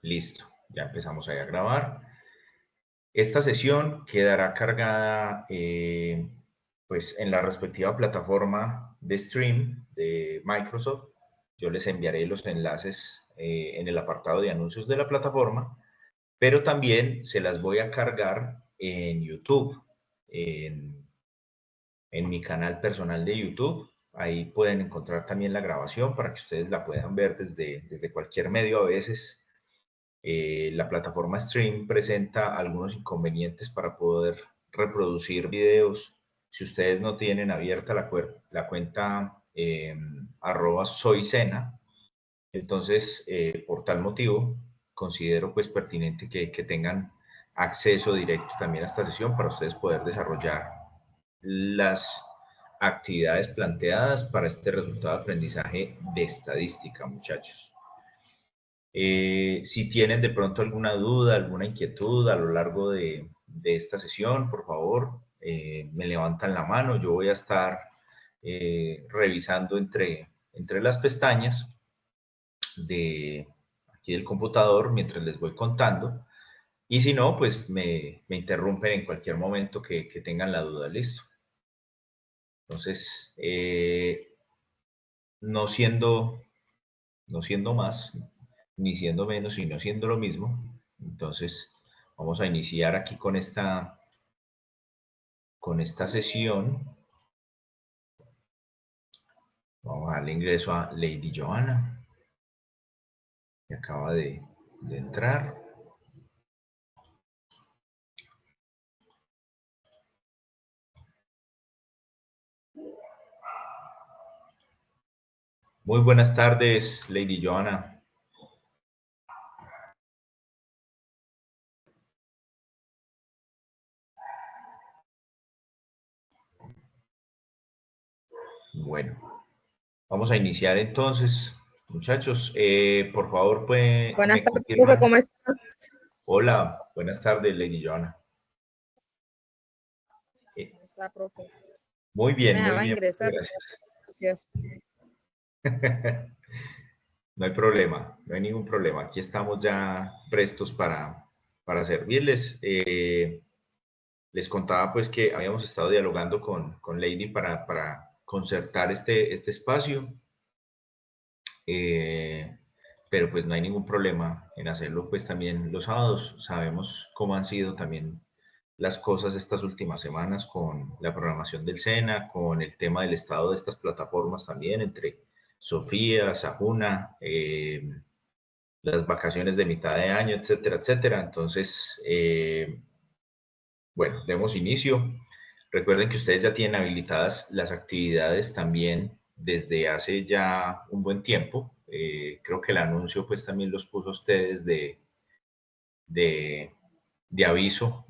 Listo, ya empezamos ahí a grabar. Esta sesión quedará cargada pues en la respectiva plataforma de stream de Microsoft. Yo les enviaré los enlaces en el apartado de anuncios de la plataforma, pero también se las voy a cargar en YouTube, en mi canal personal de YouTube. Ahí pueden encontrar también la grabación para que ustedes la puedan ver desde cualquier medio. A veces la plataforma Stream presenta algunos inconvenientes para poder reproducir videos. Si ustedes no tienen abierta la cuenta @soycena, entonces por tal motivo considero pues pertinente que tengan acceso directo también a esta sesión para ustedes poder desarrollar las actividades planteadas para este resultado de aprendizaje de estadística, muchachos. Si tienen de pronto alguna duda, alguna inquietud a lo largo de esta sesión, por favor, me levantan la mano. Yo voy a estar revisando entre las pestañas de aquí del computador mientras les voy contando. Y si no, pues me interrumpen en cualquier momento que tengan la duda. Listo. Entonces, no siendo más, ni siendo menos, sino siendo lo mismo. Entonces, vamos a iniciar aquí con esta sesión. Vamos a darle ingreso a Lady Joana, que acaba de entrar. Muy buenas tardes, Lady Joana. Bueno, vamos a iniciar entonces, muchachos. Por favor, pues, Buenas me tardes, profe, confirman. ¿cómo estás? Hola, buenas tardes, Lady Joana. ¿Cómo está, profe? Muy Me bien, dejaba ingresar. gracias. Gracias. No hay problema, no hay ningún problema. Aquí estamos ya prestos para servirles. Les contaba pues que habíamos estado dialogando con Lady para concertar este espacio, pero pues no hay ningún problema en hacerlo pues también los sábados. Sabemos cómo han sido también las cosas estas últimas semanas con la programación del SENA, con el tema del estado de estas plataformas también, entre Sofía, Sajuna, las vacaciones de mitad de año, etcétera, etcétera. Entonces, bueno, demos inicio. Recuerden que ustedes ya tienen habilitadas las actividades también desde hace ya un buen tiempo. Creo que el anuncio pues también los puso ustedes de aviso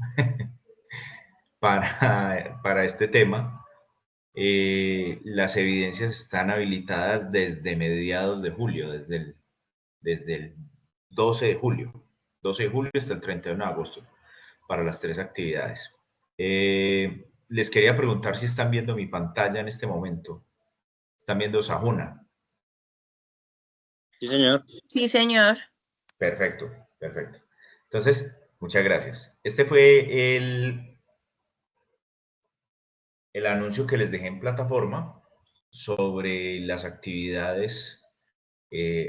para este tema. Las evidencias están habilitadas desde mediados de julio, desde el 12 de julio. 12 de julio hasta el 31 de agosto para las 3 actividades. Les quería preguntar si están viendo mi pantalla en este momento. ¿Están viendo Sajuna? Sí, señor. Sí, señor. Perfecto, perfecto. Entonces, muchas gracias. Este fue el anuncio que les dejé en plataforma sobre las actividades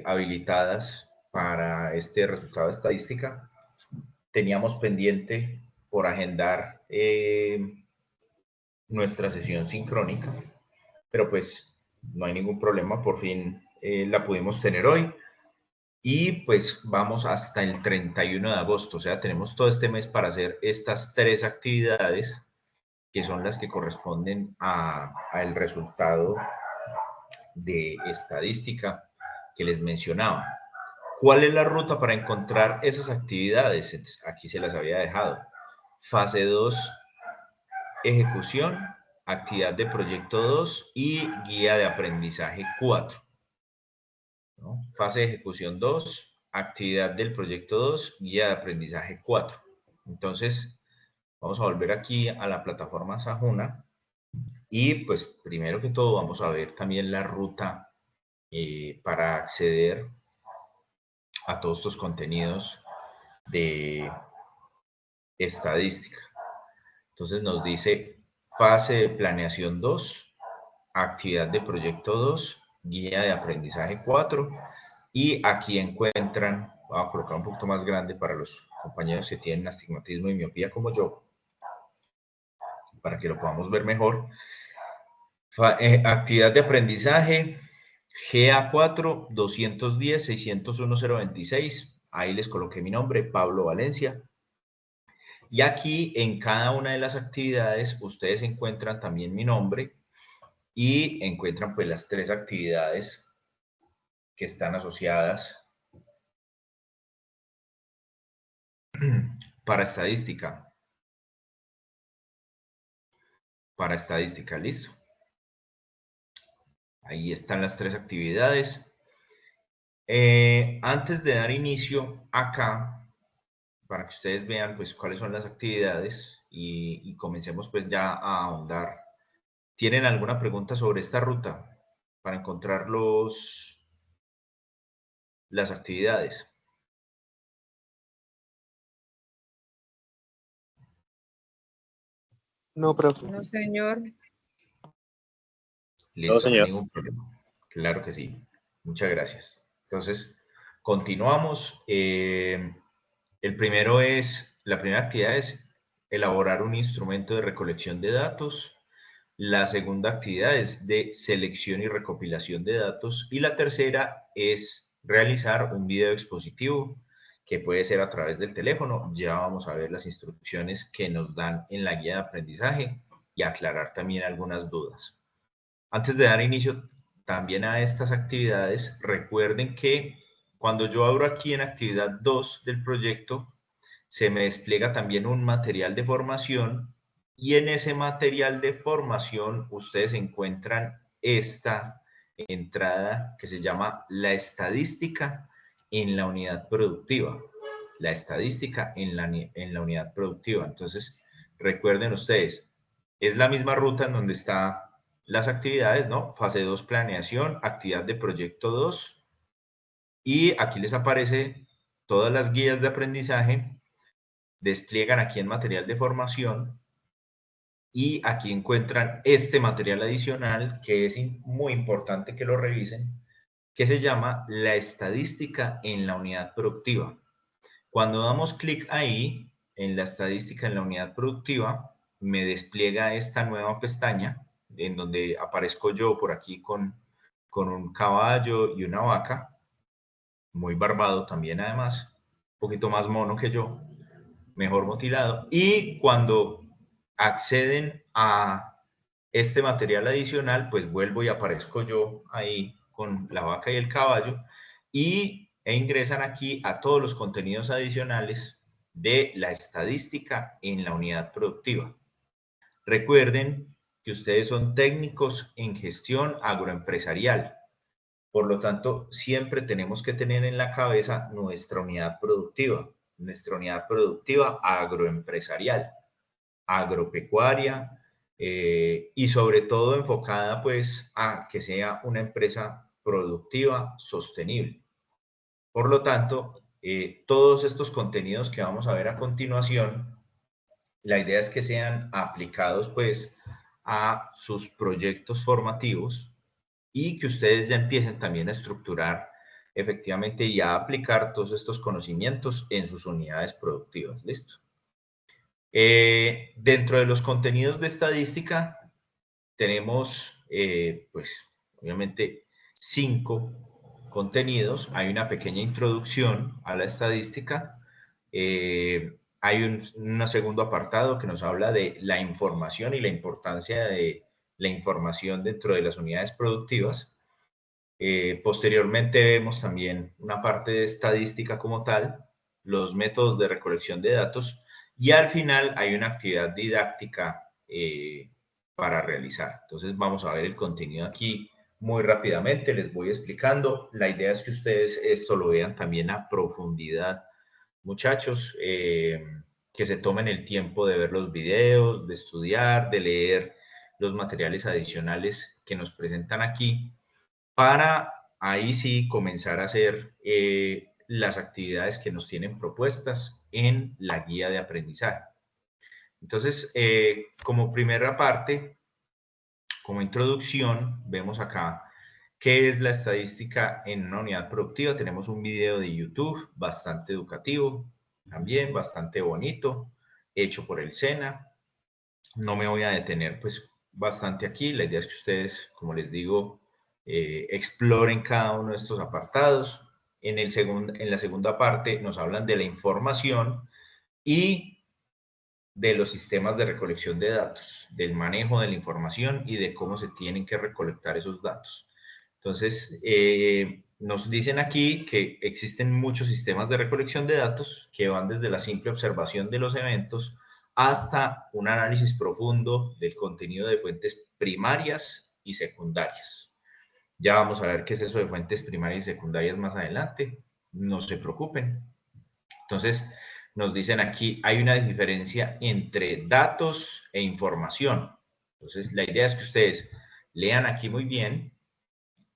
habilitadas para este resultado de estadística. Teníamos pendiente por agendar nuestra sesión sincrónica, pero pues no hay ningún problema, por fin la pudimos tener hoy y pues vamos hasta el 31 de agosto, o sea, tenemos todo este mes para hacer estas 3 actividades que son las que corresponden al resultado de estadística que les mencionaba. ¿Cuál es la ruta para encontrar esas actividades? Aquí se las había dejado. Fase 2, ejecución, actividad de proyecto 2 y guía de aprendizaje 4. ¿No? Fase de ejecución 2, actividad del proyecto 2, guía de aprendizaje 4. Entonces, vamos a volver aquí a la plataforma Sajuna y pues primero que todo vamos a ver también la ruta para acceder a todos estos contenidos de estadística. Entonces nos dice fase de planeación 2, actividad de proyecto 2, guía de aprendizaje 4, y aquí encuentran, voy a colocar un poquito más grande para los compañeros que tienen astigmatismo y miopía como yo, para que lo podamos ver mejor. Actividad de aprendizaje, GA4, 210-601-026. Ahí les coloqué mi nombre, Pablo Valencia. Y aquí en cada una de las actividades ustedes encuentran también mi nombre y encuentran pues las 3 actividades que están asociadas para estadística. Para estadística, listo. Ahí están las 3 actividades. Antes de dar inicio acá, para que ustedes vean pues cuáles son las actividades y comencemos pues ya a ahondar. ¿Tienen alguna pregunta sobre esta ruta para encontrar las actividades? No, profe. No, señor. Listo, No, señor. no hay ningún problema. Claro que sí. Muchas gracias. Entonces, continuamos. La primera actividad es elaborar un instrumento de recolección de datos. La segunda actividad es de selección y recopilación de datos. Y la tercera es realizar un video expositivo que puede ser a través del teléfono. Ya vamos a ver las instrucciones que nos dan en la guía de aprendizaje y aclarar también algunas dudas. Antes de dar inicio también a estas actividades, recuerden que cuando yo abro aquí en actividad 2 del proyecto, se me despliega también un material de formación y en ese material de formación ustedes encuentran esta entrada que se llama la estadística en la unidad productiva. La estadística en la unidad productiva. Entonces, recuerden ustedes, es la misma ruta en donde está las actividades, ¿no? Fase 2, planeación, actividad de proyecto 2. Y aquí les aparece todas las guías de aprendizaje, despliegan aquí en material de formación y aquí encuentran este material adicional que es muy importante que lo revisen, que se llama la estadística en la unidad productiva. Cuando damos clic ahí, en la estadística en la unidad productiva, me despliega esta nueva pestaña en donde aparezco yo por aquí con un caballo y una vaca, muy barbado también además, un poquito más mono que yo, mejor mutilado. Y cuando acceden a este material adicional, pues vuelvo y aparezco yo ahí con la vaca y el caballo e ingresan aquí a todos los contenidos adicionales de la estadística en la unidad productiva. Recuerden que ustedes son técnicos en gestión agroempresarial. Por lo tanto, siempre tenemos que tener en la cabeza nuestra unidad productiva agroempresarial, agropecuaria, y sobre todo enfocada pues a que sea una empresa productiva sostenible. Por lo tanto, todos estos contenidos que vamos a ver a continuación, la idea es que sean aplicados pues a sus proyectos formativos y que ustedes ya empiecen también a estructurar efectivamente y a aplicar todos estos conocimientos en sus unidades productivas. ¿Listo? Dentro de los contenidos de estadística tenemos, pues, obviamente 5 contenidos. Hay una pequeña introducción a la estadística. Hay un segundo apartado que nos habla de la información y la importancia de la información dentro de las unidades productivas. Posteriormente vemos también una parte de estadística como tal, los métodos de recolección de datos y al final hay una actividad didáctica para realizar. Entonces vamos a ver el contenido aquí muy rápidamente, les voy explicando. La idea es que ustedes esto lo vean también a profundidad, muchachos, que se tomen el tiempo de ver los videos, de estudiar, de leer los materiales adicionales que nos presentan aquí, para ahí sí comenzar a hacer las actividades que nos tienen propuestas en la guía de aprendizaje. Entonces, como primera parte, como introducción, vemos acá qué es la estadística en una unidad productiva. Tenemos un video de YouTube bastante educativo, también bastante bonito, hecho por el SENA. No me voy a detener pues bastante aquí. La idea es que ustedes, como les digo, exploren cada uno de estos apartados. En la segunda parte nos hablan de la información y de los sistemas de recolección de datos, del manejo de la información y de cómo se tienen que recolectar esos datos. Entonces, nos dicen aquí que existen muchos sistemas de recolección de datos que van desde la simple observación de los eventos hasta un análisis profundo del contenido de fuentes primarias y secundarias. Ya vamos a ver qué es eso de fuentes primarias y secundarias más adelante. No se preocupen. Entonces, nos dicen aquí, hay una diferencia entre datos e información. Entonces, la idea es que ustedes lean aquí muy bien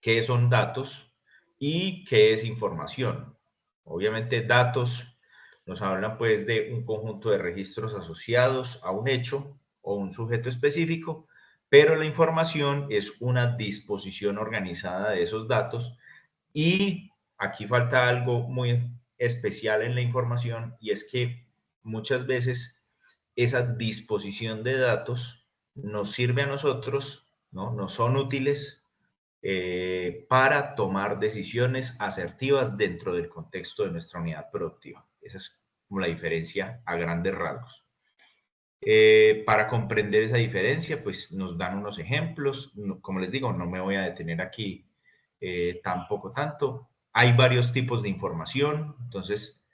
qué son datos y qué es información. Obviamente, datos nos hablan pues de un conjunto de registros asociados a un hecho o un sujeto específico, pero la información es una disposición organizada de esos datos y aquí falta algo muy especial en la información y es que muchas veces esa disposición de datos nos sirve a nosotros, ¿no? Nos son útiles para tomar decisiones asertivas dentro del contexto de nuestra unidad productiva. Esa es como la diferencia a grandes rasgos. Para comprender esa diferencia, pues nos dan unos ejemplos. Como les digo, no me voy a detener aquí tampoco tanto. Hay varios tipos de información, entonces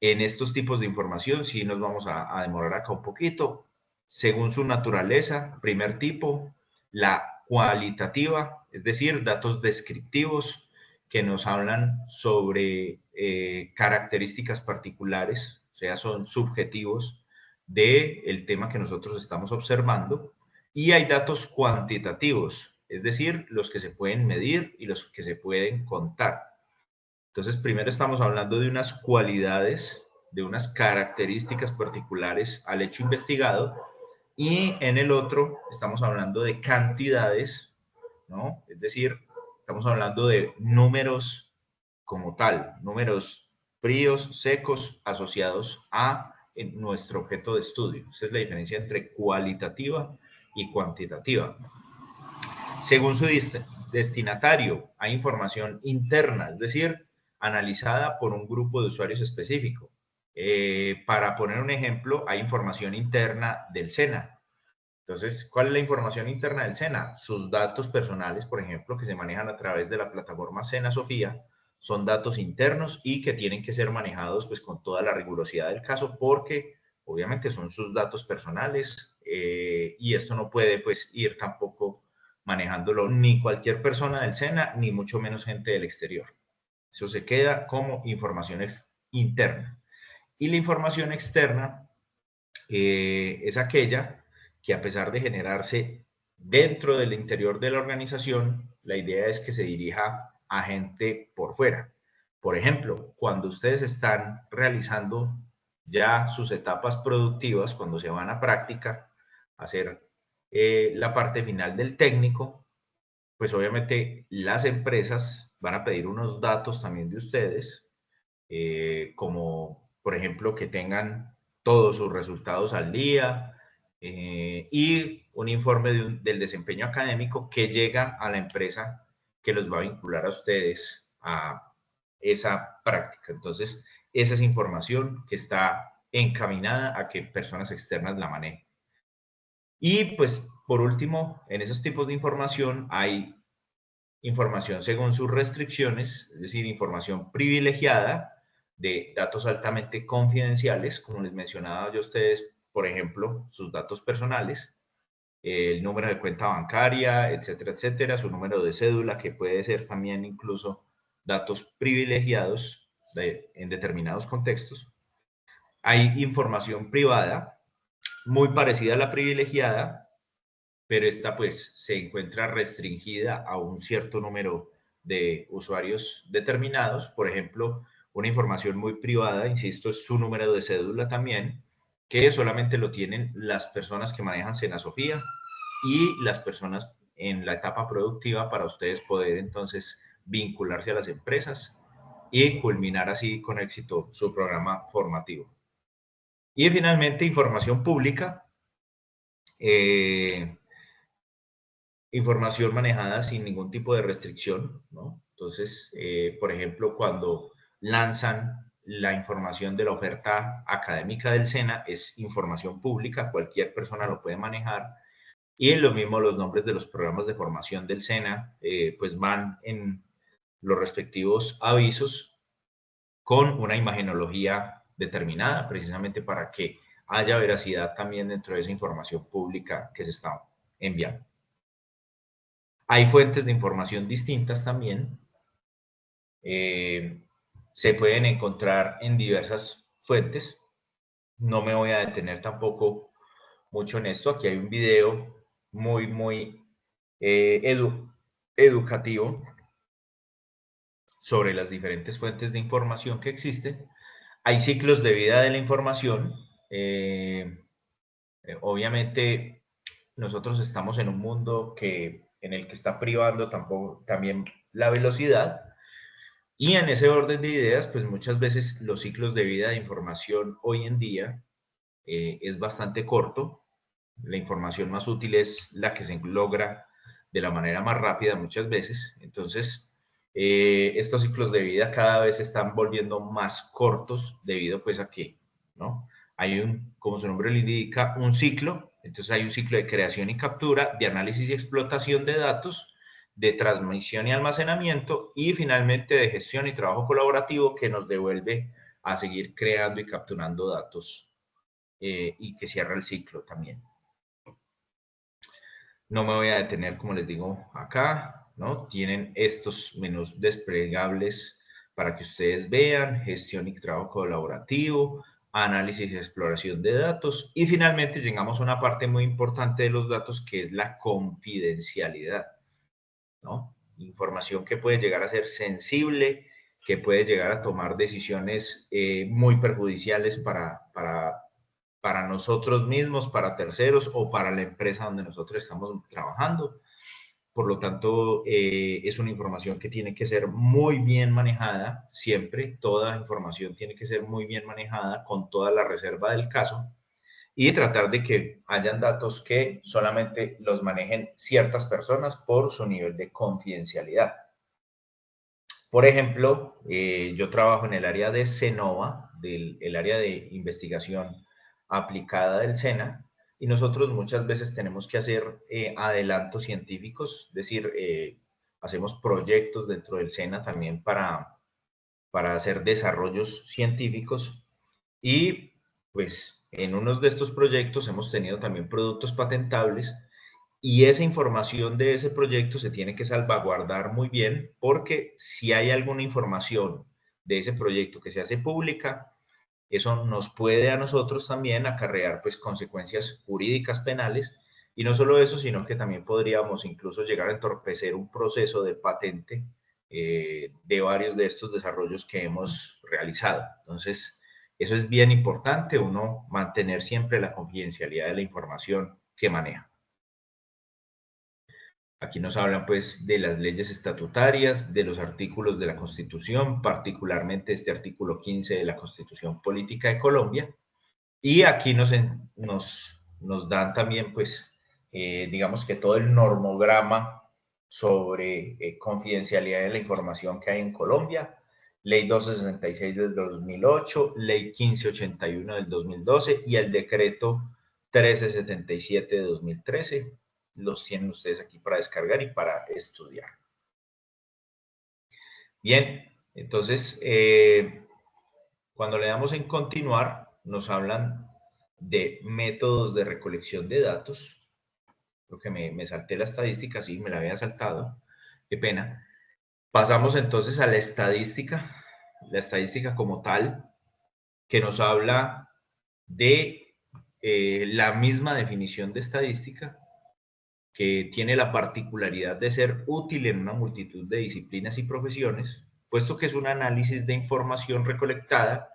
en estos tipos de información sí nos vamos a demorar acá un poquito. Según su naturaleza, primer tipo, la cualitativa, es decir, datos descriptivos que nos hablan sobre características particulares, o sea, son subjetivos del tema que nosotros estamos observando. Y hay datos cuantitativos, es decir, los que se pueden medir y los que se pueden contar. Entonces, primero estamos hablando de unas cualidades, de unas características particulares al hecho investigado, y en el otro estamos hablando de cantidades, ¿no? Es decir, estamos hablando de números como tal, números fríos, secos, asociados a nuestro objeto de estudio. Esa es la diferencia entre cualitativa y cuantitativa. Según su destinatario, hay información interna, es decir, analizada por un grupo de usuarios específico. Para poner un ejemplo, hay información interna del SENA. Entonces, ¿cuál es la información interna del SENA? Sus datos personales, por ejemplo, que se manejan a través de la plataforma SENA Sofía, son datos internos y que tienen que ser manejados pues con toda la rigurosidad del caso porque obviamente son sus datos personales y esto no puede pues ir tampoco manejándolo ni cualquier persona del SENA ni mucho menos gente del exterior. Eso se queda como información interna. Y la información externa es aquella que a pesar de generarse dentro del interior de la organización, la idea es que se dirija a gente por fuera. Por ejemplo, cuando ustedes están realizando ya sus etapas productivas, cuando se van a práctica, a hacer la parte final del técnico, pues obviamente las empresas van a pedir unos datos también de ustedes, como por ejemplo que tengan todos sus resultados al día y un informe del desempeño académico que llega a la empresa que los va a vincular a ustedes a esa práctica. Entonces, esa es información que está encaminada a que personas externas la manejen. Y pues, por último, en esos tipos de información hay información según sus restricciones, es decir, información privilegiada de datos altamente confidenciales, como les mencionaba yo a ustedes, por ejemplo, sus datos personales, el número de cuenta bancaria, etcétera, etcétera, su número de cédula, que puede ser también incluso datos privilegiados en determinados contextos. Hay información privada, muy parecida a la privilegiada, pero esta pues se encuentra restringida a un cierto número de usuarios determinados. Por ejemplo, una información muy privada, insisto, es su número de cédula también, que solamente lo tienen las personas que manejan Senasofía y las personas en la etapa productiva para ustedes poder entonces vincularse a las empresas y culminar así con éxito su programa formativo. Y finalmente, información pública, información manejada sin ningún tipo de restricción, ¿no? Entonces, por ejemplo, cuando lanzan la información de la oferta académica del SENA, es información pública, cualquier persona lo puede manejar. Y lo mismo los nombres de los programas de formación del SENA, pues van en los respectivos avisos con una imagenología determinada, precisamente para que haya veracidad también dentro de esa información pública que se está enviando. Hay fuentes de información distintas también. Se pueden encontrar en diversas fuentes. No me voy a detener tampoco mucho en esto. Aquí hay un video muy educativo sobre las diferentes fuentes de información que existen. Hay ciclos de vida de la información. Obviamente, nosotros estamos en un mundo en el que está privando también la velocidad. Y en ese orden de ideas, pues muchas veces los ciclos de vida de información hoy en día es bastante corto. La información más útil es la que se logra de la manera más rápida muchas veces. Entonces, estos ciclos de vida cada vez se están volviendo más cortos debido pues a que, ¿no? Hay como su nombre lo indica, un ciclo. Entonces hay un ciclo de creación y captura, de análisis y explotación de datos, de transmisión y almacenamiento y finalmente de gestión y trabajo colaborativo que nos devuelve a seguir creando y capturando datos y que cierra el ciclo también. No me voy a detener, como les digo, acá, ¿no? Tienen estos menús desplegables para que ustedes vean, gestión y trabajo colaborativo, análisis y exploración de datos, y finalmente llegamos a una parte muy importante de los datos que es la confidencialidad, ¿no? Información que puede llegar a ser sensible, que puede llegar a tomar decisiones muy perjudiciales para nosotros mismos, para terceros o para la empresa donde nosotros estamos trabajando. Por lo tanto, es una información que tiene que ser muy bien manejada, siempre, toda información tiene que ser muy bien manejada con toda la reserva del caso y tratar de que hayan datos que solamente los manejen ciertas personas por su nivel de confidencialidad. Por ejemplo, yo trabajo en el área de Senova, el área de investigación aplicada del SENA, y nosotros muchas veces tenemos que hacer adelantos científicos, es decir, hacemos proyectos dentro del SENA también para hacer desarrollos científicos y pues en uno de estos proyectos hemos tenido también productos patentables y esa información de ese proyecto se tiene que salvaguardar muy bien porque si hay alguna información de ese proyecto que se hace pública, eso nos puede a nosotros también acarrear pues consecuencias jurídicas penales y no solo eso, sino que también podríamos incluso llegar a entorpecer un proceso de patente de varios de estos desarrollos que hemos realizado. Entonces, eso es bien importante, uno mantener siempre la confidencialidad de la información que maneja. Aquí nos hablan pues de las leyes estatutarias, de los artículos de la Constitución, particularmente este artículo 15 de la Constitución Política de Colombia. Y aquí nos dan también pues, digamos que todo el normograma sobre confidencialidad de la información que hay en Colombia. Ley 1266 del 2008, Ley 1581 del 2012 y el decreto 1377 de 2013. Los tienen ustedes aquí para descargar y para estudiar. Bien, entonces, cuando le damos en continuar, nos hablan de métodos de recolección de datos. Creo que me salté la estadística, sí, me la había saltado. Qué pena. Pasamos entonces a la estadística como tal, que nos habla de la misma definición de estadística, que tiene la particularidad de ser útil en una multitud de disciplinas y profesiones, puesto que es un análisis de información recolectada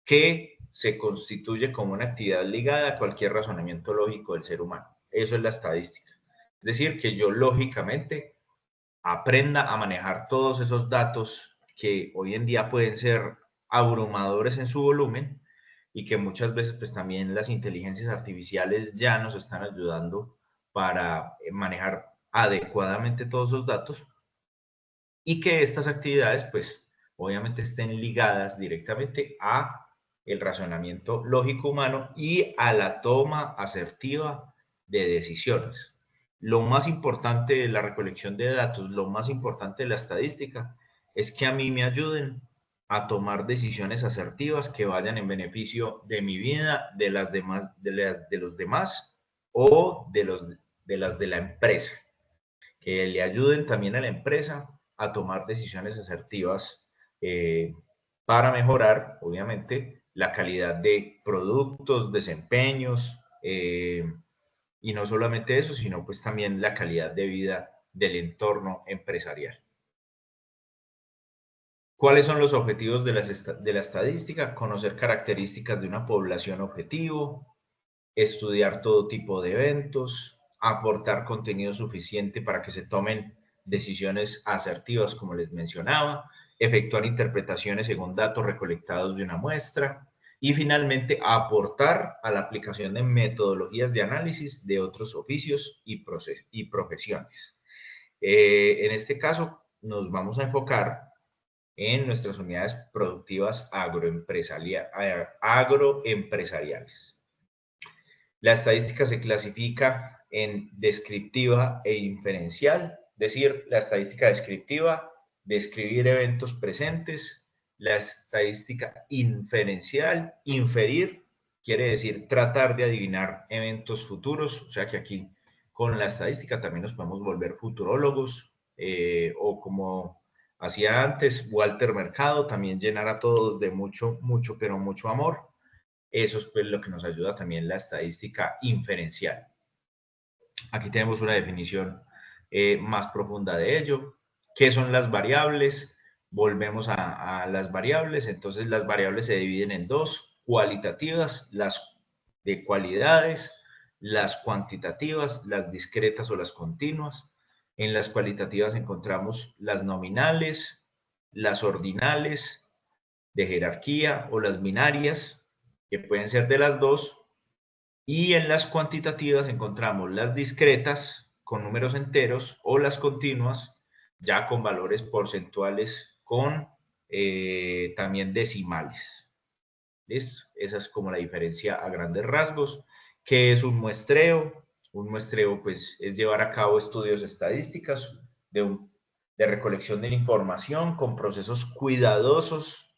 que se constituye como una actividad ligada a cualquier razonamiento lógico del ser humano. Eso es la estadística. Es decir, que yo lógicamente aprenda a manejar todos esos datos que hoy en día pueden ser abrumadores en su volumen y que muchas veces pues también las inteligencias artificiales ya nos están ayudando para manejar adecuadamente todos esos datos y que estas actividades pues obviamente estén ligadas directamente a el razonamiento lógico humano y a la toma asertiva de decisiones. Lo más importante de la recolección de datos, lo más importante de la estadística, es que a mí me ayuden a tomar decisiones asertivas que vayan en beneficio de mi vida, de las demás, de los demás o de las de la empresa, que le ayuden también a la empresa a tomar decisiones asertivas para mejorar, obviamente, la calidad de productos, desempeños, y no solamente eso, sino pues también la calidad de vida del entorno empresarial. ¿Cuáles son los objetivos de la estadística? Conocer características de una población objetivo, estudiar todo tipo de eventos, aportar contenido suficiente para que se tomen decisiones asertivas, como les mencionaba, efectuar interpretaciones según datos recolectados de una muestra y finalmente aportar a la aplicación de metodologías de análisis de otros oficios y profesiones. En este caso, nos vamos a enfocar en nuestras unidades productivas agroempresariales. La estadística se clasifica en descriptiva e inferencial, es decir, la estadística descriptiva, describir eventos presentes, la estadística inferencial, inferir, quiere decir tratar de adivinar eventos futuros, o sea que aquí con la estadística también nos podemos volver futurólogos, o como hacía antes Walter Mercado, también llenar a todos de mucho, pero mucho amor. Eso es pues lo que nos ayuda también la estadística inferencial. Aquí tenemos una definición más profunda de ello. ¿Qué son las variables? Volvemos a las variables. Entonces las variables se dividen en dos: cualitativas, las de cualidades, las cuantitativas, las discretas o las continuas. En las cualitativas encontramos las nominales, las ordinales, de jerarquía o las binarias, que pueden ser de las dos, y en las cuantitativas encontramos las discretas con números enteros o las continuas ya con valores porcentuales con también decimales. ¿Listo? Esa es como la diferencia a grandes rasgos. ¿Qué es un muestreo? Un muestreo pues es llevar a cabo estudios estadísticos de recolección de información con procesos cuidadosos,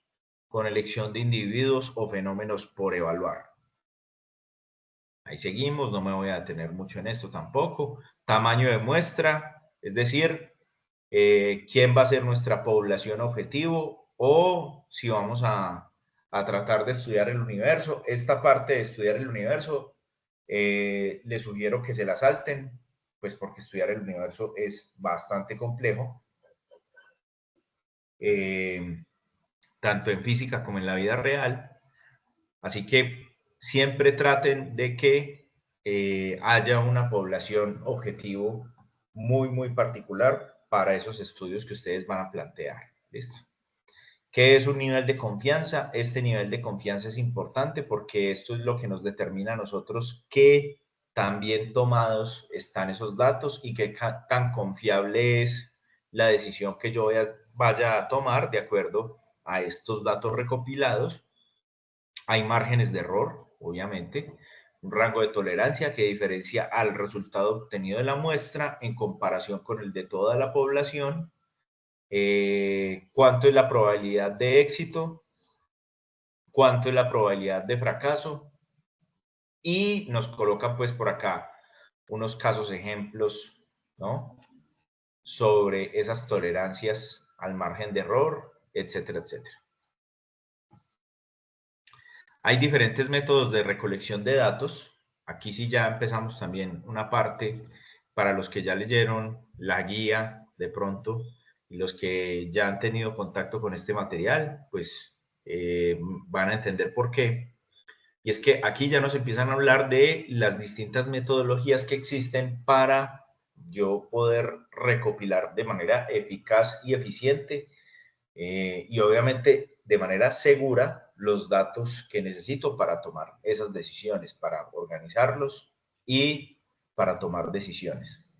con elección de individuos o fenómenos por evaluar. Ahí seguimos, no me voy a detener mucho en esto tampoco. Tamaño de muestra, es decir, quién va a ser nuestra población objetivo o si vamos a tratar de estudiar el universo. Esta parte de estudiar el universo, les sugiero que se la salten, pues porque estudiar el universo es bastante complejo. Tanto en física como en la vida real. Así que siempre traten de que haya una población objetivo muy particular para esos estudios que ustedes van a plantear. ¿Listo? ¿Qué es un nivel de confianza? Este nivel de confianza es importante porque esto es lo que nos determina a nosotros qué tan bien tomados están esos datos y qué tan confiable es la decisión que yo vaya a tomar de acuerdo a estos datos recopilados. Hay márgenes de error, obviamente, un rango de tolerancia que diferencia al resultado obtenido de la muestra en comparación con el de toda la población. ¿Cuánto es la probabilidad de éxito? ¿Cuánto es la probabilidad de fracaso? Y nos colocan pues por acá unos casos ejemplos, ¿no? Sobre esas tolerancias al margen de error, etcétera, etcétera. Hay diferentes métodos de recolección de datos. Aquí sí ya empezamos también una parte para los que ya leyeron la guía de pronto. y los que ya han tenido contacto con este material, pues van a entender por qué. Y es que aquí ya nos empiezan a hablar de las distintas metodologías que existen para yo poder recopilar de manera eficaz y eficiente y obviamente de manera segura los datos que necesito para tomar esas decisiones, para organizarlos y para tomar decisiones.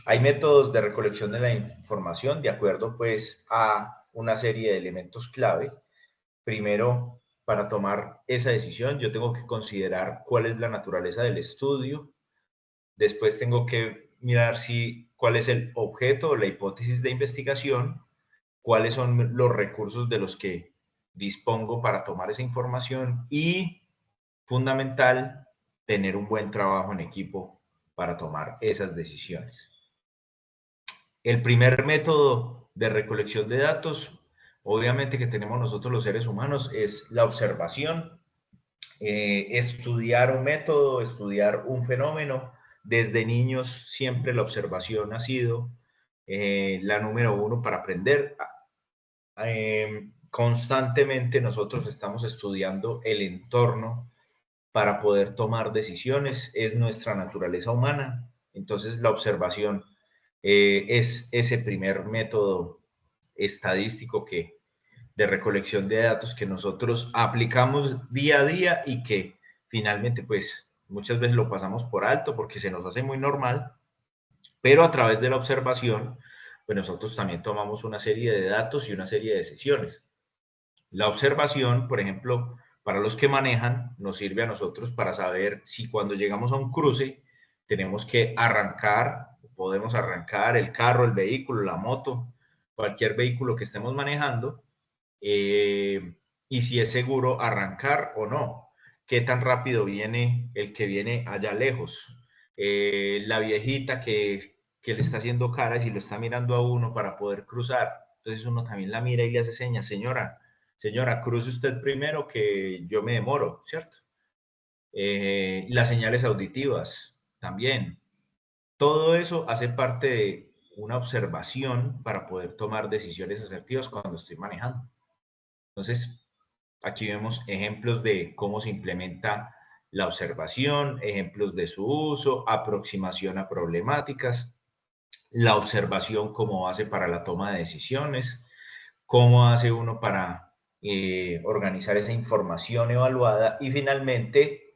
Hay métodos de recolección de la información de acuerdo pues a una serie de elementos clave. Primero, para tomar esa decisión, yo tengo que considerar cuál es la naturaleza del estudio. Después tengo que mirar cuál es el objeto o la hipótesis de investigación, cuáles son los recursos de los que dispongo para tomar esa información y, fundamental, tener un buen trabajo en equipo para tomar esas decisiones. El primer método de recolección de datos, obviamente que tenemos nosotros los seres humanos, es la observación. Estudiar un método, estudiar un fenómeno. Desde niños siempre la observación ha sido la número uno para aprender. Constantemente nosotros estamos estudiando el entorno para poder tomar decisiones, es nuestra naturaleza humana. Entonces la observación es ese primer método estadístico de recolección de datos que nosotros aplicamos día a día y que finalmente pues muchas veces lo pasamos por alto porque se nos hace muy normal, pero a través de la observación pues nosotros también tomamos una serie de datos y una serie de decisiones. La observación, por ejemplo, para los que manejan, nos sirve a nosotros para saber si cuando llegamos a un cruce tenemos que arrancar, podemos arrancar el carro, el vehículo, la moto, cualquier vehículo que estemos manejando, y si es seguro arrancar o no, qué tan rápido viene el que viene allá lejos, la viejita que le está haciendo caras y lo está mirando a uno para poder cruzar, entonces uno también la mira y le hace señas, señora, cruce usted primero que yo me demoro, ¿cierto? Las señales auditivas también. Todo eso hace parte de una observación para poder tomar decisiones asertivas cuando estoy manejando. Entonces, aquí vemos ejemplos de cómo se implementa la observación, ejemplos de su uso, aproximación a problemáticas, la observación como base para la toma de decisiones, cómo hace uno para organizar esa información evaluada y finalmente,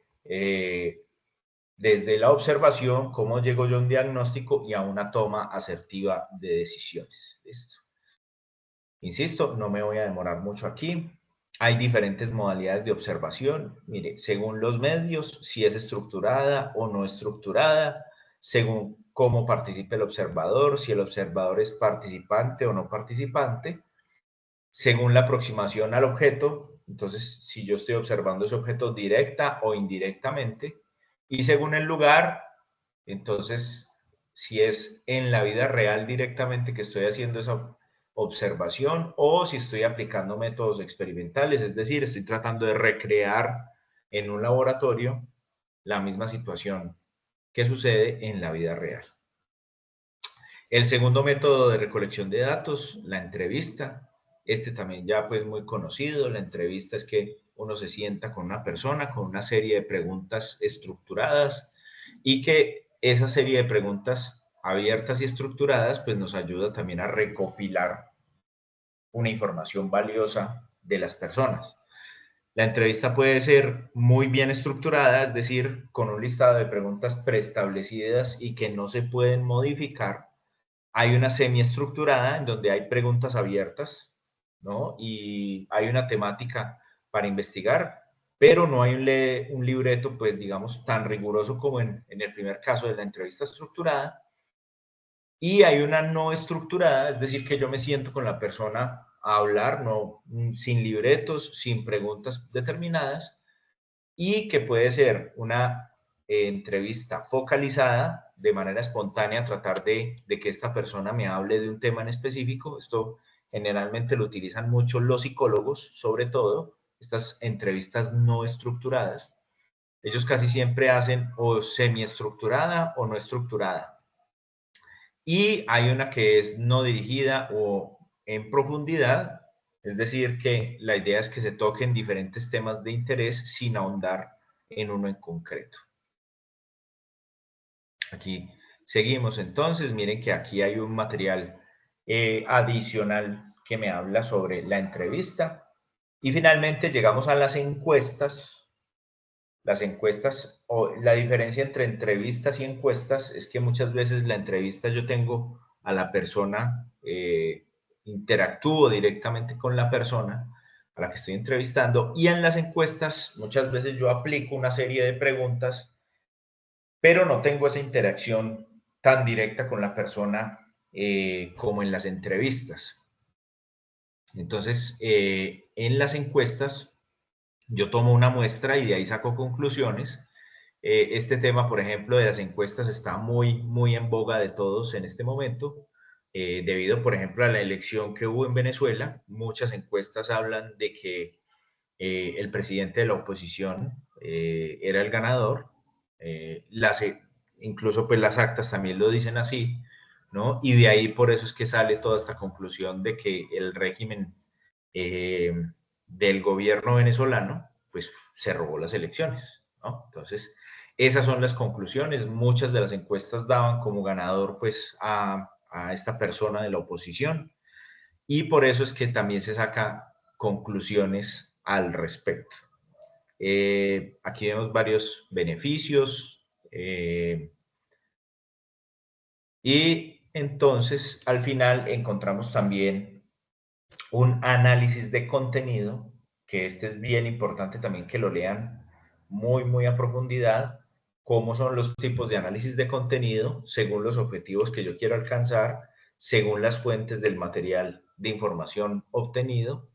desde la observación, cómo llego yo a un diagnóstico y a una toma asertiva de decisiones. ¿Listo? Insisto, no me voy a demorar mucho aquí. Hay diferentes modalidades de observación. Mire, según los medios, si es estructurada o no estructurada, según cómo participe el observador, si el observador es participante o no participante, según la aproximación al objeto, entonces si yo estoy observando ese objeto directa o indirectamente, y según el lugar, entonces si es en la vida real directamente que estoy haciendo esa observación o si estoy aplicando métodos experimentales, es decir, estoy tratando de recrear en un laboratorio la misma situación que sucede en la vida real. El segundo método de recolección de datos, la entrevista. Este también ya pues muy conocido. La entrevista es que uno se sienta con una persona con una serie de preguntas estructuradas y que esa serie de preguntas abiertas y estructuradas pues nos ayuda también a recopilar una información valiosa de las personas. La entrevista puede ser muy bien estructurada, es decir, con un listado de preguntas preestablecidas y que no se pueden modificar. Hay una semiestructurada en donde hay preguntas abiertas, ¿no? Y hay una temática para investigar, pero no hay un libreto, pues digamos, tan riguroso como en el primer caso de la entrevista estructurada. Y hay una no estructurada, es decir, que yo me siento con la persona a hablar, no, sin libretos, sin preguntas determinadas, y que puede ser una entrevista focalizada de manera espontánea, tratar de que esta persona me hable de un tema en específico. Esto generalmente lo utilizan mucho los psicólogos, sobre todo, estas entrevistas no estructuradas. Ellos casi siempre hacen o semiestructurada o no estructurada. Y hay una que es no dirigida o en profundidad, es decir, que la idea es que se toquen diferentes temas de interés sin ahondar en uno en concreto. Aquí seguimos entonces, miren que aquí hay un material adicional que me habla sobre la entrevista. Y finalmente llegamos a las encuestas. Las encuestas, o la diferencia entre entrevistas y encuestas es que muchas veces la entrevista yo tengo a la persona, interactúo directamente con la persona a la que estoy entrevistando, y en las encuestas muchas veces yo aplico una serie de preguntas, pero no tengo esa interacción tan directa con la persona como en las entrevistas. Entonces, en las encuestas yo tomo una muestra y de ahí saco conclusiones. Este tema, por ejemplo, de las encuestas está muy en boga de todos en este momento, debido, por ejemplo, a la elección que hubo en Venezuela. Muchas encuestas hablan de que el presidente de la oposición era el ganador. Incluso pues las actas también lo dicen así, ¿no? Y de ahí por eso es que sale toda esta conclusión de que el régimen del gobierno venezolano pues se robó las elecciones, ¿no? Entonces, esas son las conclusiones. Muchas de las encuestas daban como ganador pues a esta persona de la oposición, y por eso es que también se saca conclusiones al respecto. Aquí vemos varios beneficios y entonces al final encontramos también un análisis de contenido, que este es bien importante también que lo lean muy a profundidad, cómo son los tipos de análisis de contenido según los objetivos que yo quiero alcanzar, según las fuentes del material de información obtenido,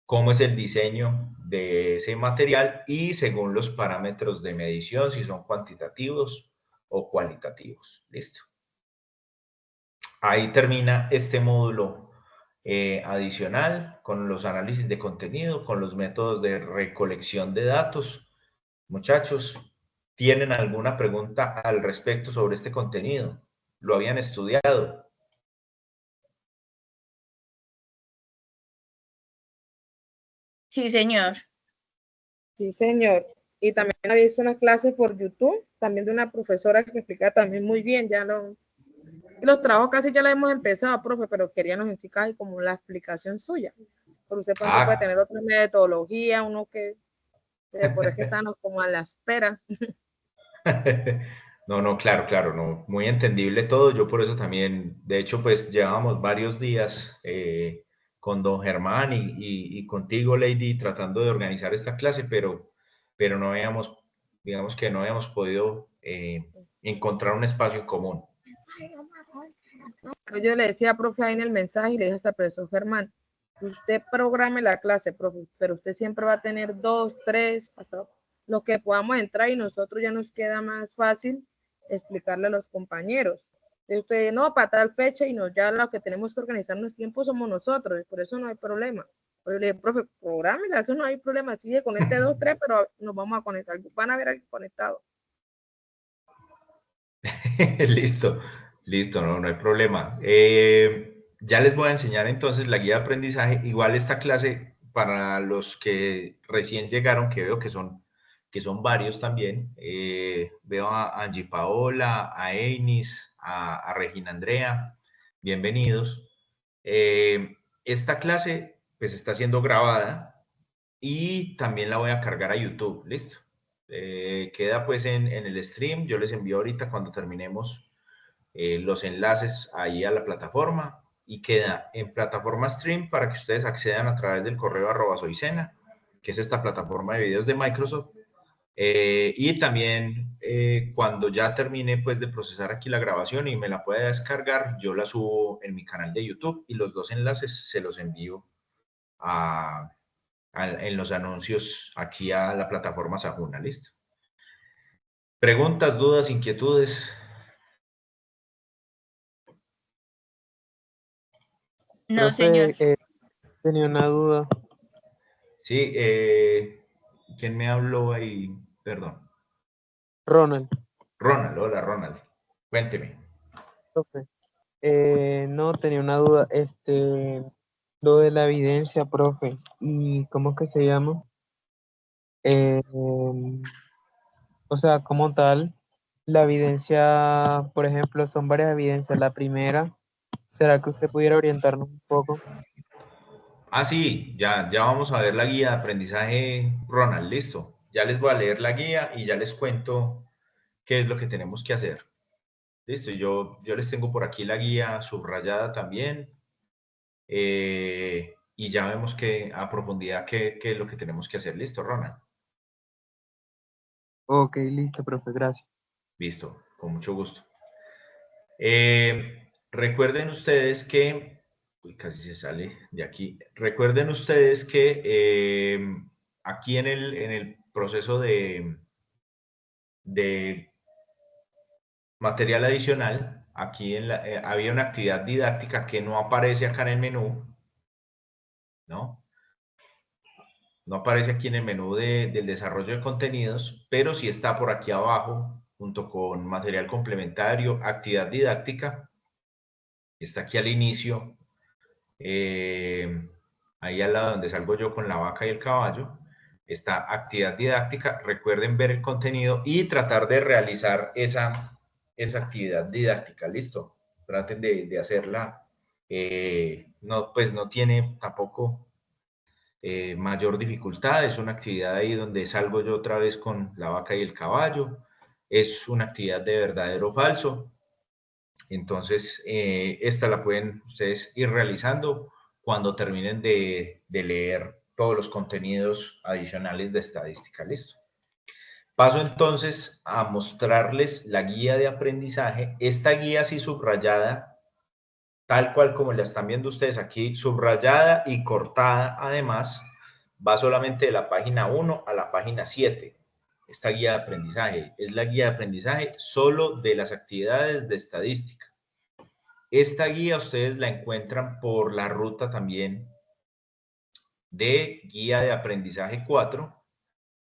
cómo es el diseño de ese material y según los parámetros de medición, si son cuantitativos o cualitativos. Listo. Ahí termina este módulo adicional con los análisis de contenido, con los métodos de recolección de datos. Muchachos, ¿tienen alguna pregunta al respecto sobre este contenido? ¿Lo habían estudiado? Sí, señor. Sí, señor. Y también había visto una clase por YouTube, también de una profesora que explica también muy bien, los trabajos casi ya los hemos empezado, profe, pero queríamos en sí casi como la explicación suya. Pero usted pronto puede tener otra metodología, uno que, por eso estamos como a la espera. No, claro, no, muy entendible todo. Yo por eso también, de hecho, pues llevábamos varios días con don Germán y contigo, Lady, tratando de organizar esta clase, pero no habíamos, digamos que no habíamos podido encontrar un espacio en común. Yo le decía, profe, ahí en el mensaje, y le dije hasta al profesor Germán, usted programe la clase, profe, pero usted siempre va a tener 2, 3, hasta lo que podamos entrar, y nosotros ya nos queda más fácil explicarle a los compañeros. Usted, no, para tal fecha, y ya lo que tenemos que organizar los tiempos somos nosotros, y por eso no hay problema. Pero le dije, profe, prográmela, eso no hay problema, sigue con 2, 3, pero nos vamos a conectar, van a ver alguien conectado. Listo, no hay problema. Ya les voy a enseñar entonces la guía de aprendizaje. Igual esta clase para los que recién llegaron, que veo que son varios también. Veo a Angie Paola, a Einis, a Regina Andrea. Bienvenidos. Esta clase pues está siendo grabada y también la voy a cargar a YouTube. Listo. Queda pues en el stream. Yo les envío ahorita cuando terminemos los enlaces ahí a la plataforma, y queda en plataforma stream para que ustedes accedan a través del correo @soycena, que es esta plataforma de videos de Microsoft. Y también cuando ya termine pues de procesar aquí la grabación y me la pueda descargar, yo la subo en mi canal de YouTube, y los dos enlaces se los envío en los anuncios aquí a la plataforma Sajuna. Listo. Preguntas, dudas, inquietudes. No, Profe, señor. tenía una duda. Sí, ¿quién me habló ahí? Perdón. Ronald, Ronald, hola Ronald. Cuénteme. profe. No, tenía una duda. Lo de la evidencia, profe. ¿Y cómo es que se llama? O sea, como tal, la evidencia, por ejemplo, son varias evidencias. La primera, ¿será que usted pudiera orientarnos un poco? Ah, sí, ya vamos a ver la guía de aprendizaje, Ronald, listo. Ya les voy a leer la guía y ya les cuento qué es lo que tenemos que hacer. Listo, yo les tengo por aquí la guía subrayada también. Y ya vemos que a profundidad qué es lo que tenemos que hacer. Listo, Ronald. Ok, listo, profe, gracias. Listo, con mucho gusto. Recuerden ustedes que, uy, casi se sale de aquí. Recuerden ustedes que aquí en el proceso de material adicional, aquí había una actividad didáctica que no aparece acá en el menú, ¿no? No aparece aquí en el menú del desarrollo de contenidos, pero sí está por aquí abajo, junto con material complementario, actividad didáctica. Está aquí al inicio, ahí al lado donde salgo yo con la vaca y el caballo. Está actividad didáctica. Recuerden ver el contenido y tratar de realizar esa actividad didáctica. ¿Listo? Traten de hacerla. No, pues no tiene tampoco mayor dificultad. Es una actividad ahí donde salgo yo otra vez con la vaca y el caballo. Es una actividad de verdadero o falso. Entonces, esta la pueden ustedes ir realizando cuando terminen de leer todos los contenidos adicionales de estadística. ¿Listo? Paso entonces a mostrarles la guía de aprendizaje. Esta guía así subrayada, tal cual como la están viendo ustedes aquí, subrayada y cortada además, va solamente de la página 1 a la página 7. Esta guía de aprendizaje es la guía de aprendizaje solo de las actividades de estadística. Esta guía ustedes la encuentran por la ruta también de guía de aprendizaje 4,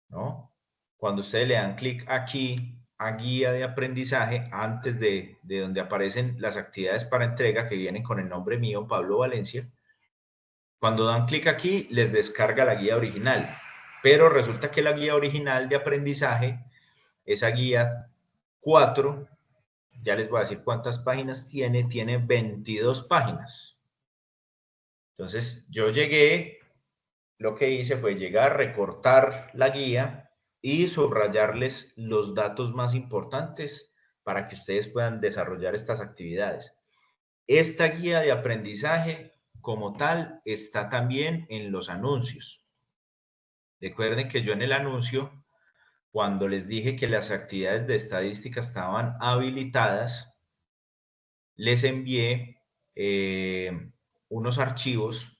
¿no? Cuando ustedes le dan clic aquí a guía de aprendizaje, antes de donde aparecen las actividades para entrega que vienen con el nombre mío, Pablo Valencia, cuando dan clic aquí les descarga la guía original, pero resulta que la guía original de aprendizaje, esa guía 4, ya les voy a decir cuántas páginas tiene 22 páginas. Entonces, yo llegué, lo que hice fue llegar, recortar la guía y subrayarles los datos más importantes para que ustedes puedan desarrollar estas actividades. Esta guía de aprendizaje, como tal, está también en los anuncios. Recuerden que yo en el anuncio, cuando les dije que las actividades de estadística estaban habilitadas, les envié unos archivos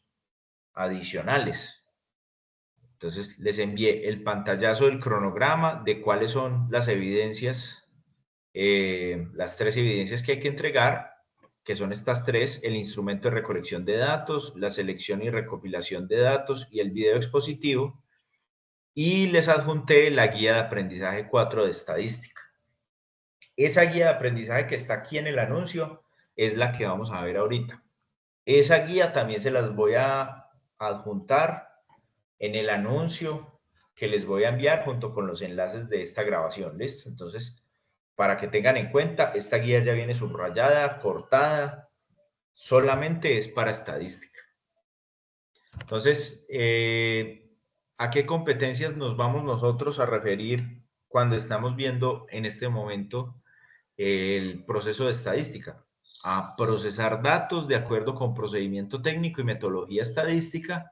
adicionales. Entonces les envié el pantallazo del cronograma de cuáles son las evidencias, las 3 evidencias que hay que entregar, que son estas 3: el instrumento de recolección de datos, la selección y recopilación de datos y el video expositivo. Y les adjunté la guía de aprendizaje 4 de estadística. Esa guía de aprendizaje que está aquí en el anuncio es la que vamos a ver ahorita. Esa guía también se las voy a adjuntar en el anuncio que les voy a enviar junto con los enlaces de esta grabación. ¿Listo? Entonces, para que tengan en cuenta, esta guía ya viene subrayada, cortada, solamente es para estadística. Entonces, ¿a qué competencias nos vamos nosotros a referir cuando estamos viendo en este momento el proceso de estadística? A procesar datos de acuerdo con procedimiento técnico y metodología estadística.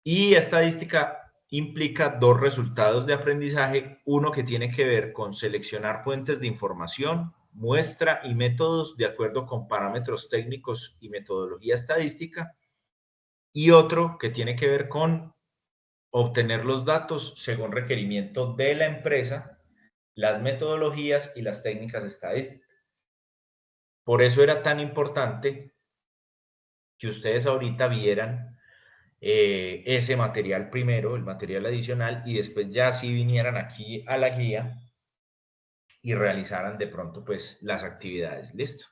Y estadística implica 2 resultados de aprendizaje, uno que tiene que ver con seleccionar fuentes de información, muestra y métodos de acuerdo con parámetros técnicos y metodología estadística, y otro que tiene que ver con obtener los datos según requerimiento de la empresa, las metodologías y las técnicas estadísticas. Por eso era tan importante que ustedes ahorita vieran ese material primero, el material adicional, y después ya sí vinieran aquí a la guía y realizaran de pronto pues las actividades. ¿Listo?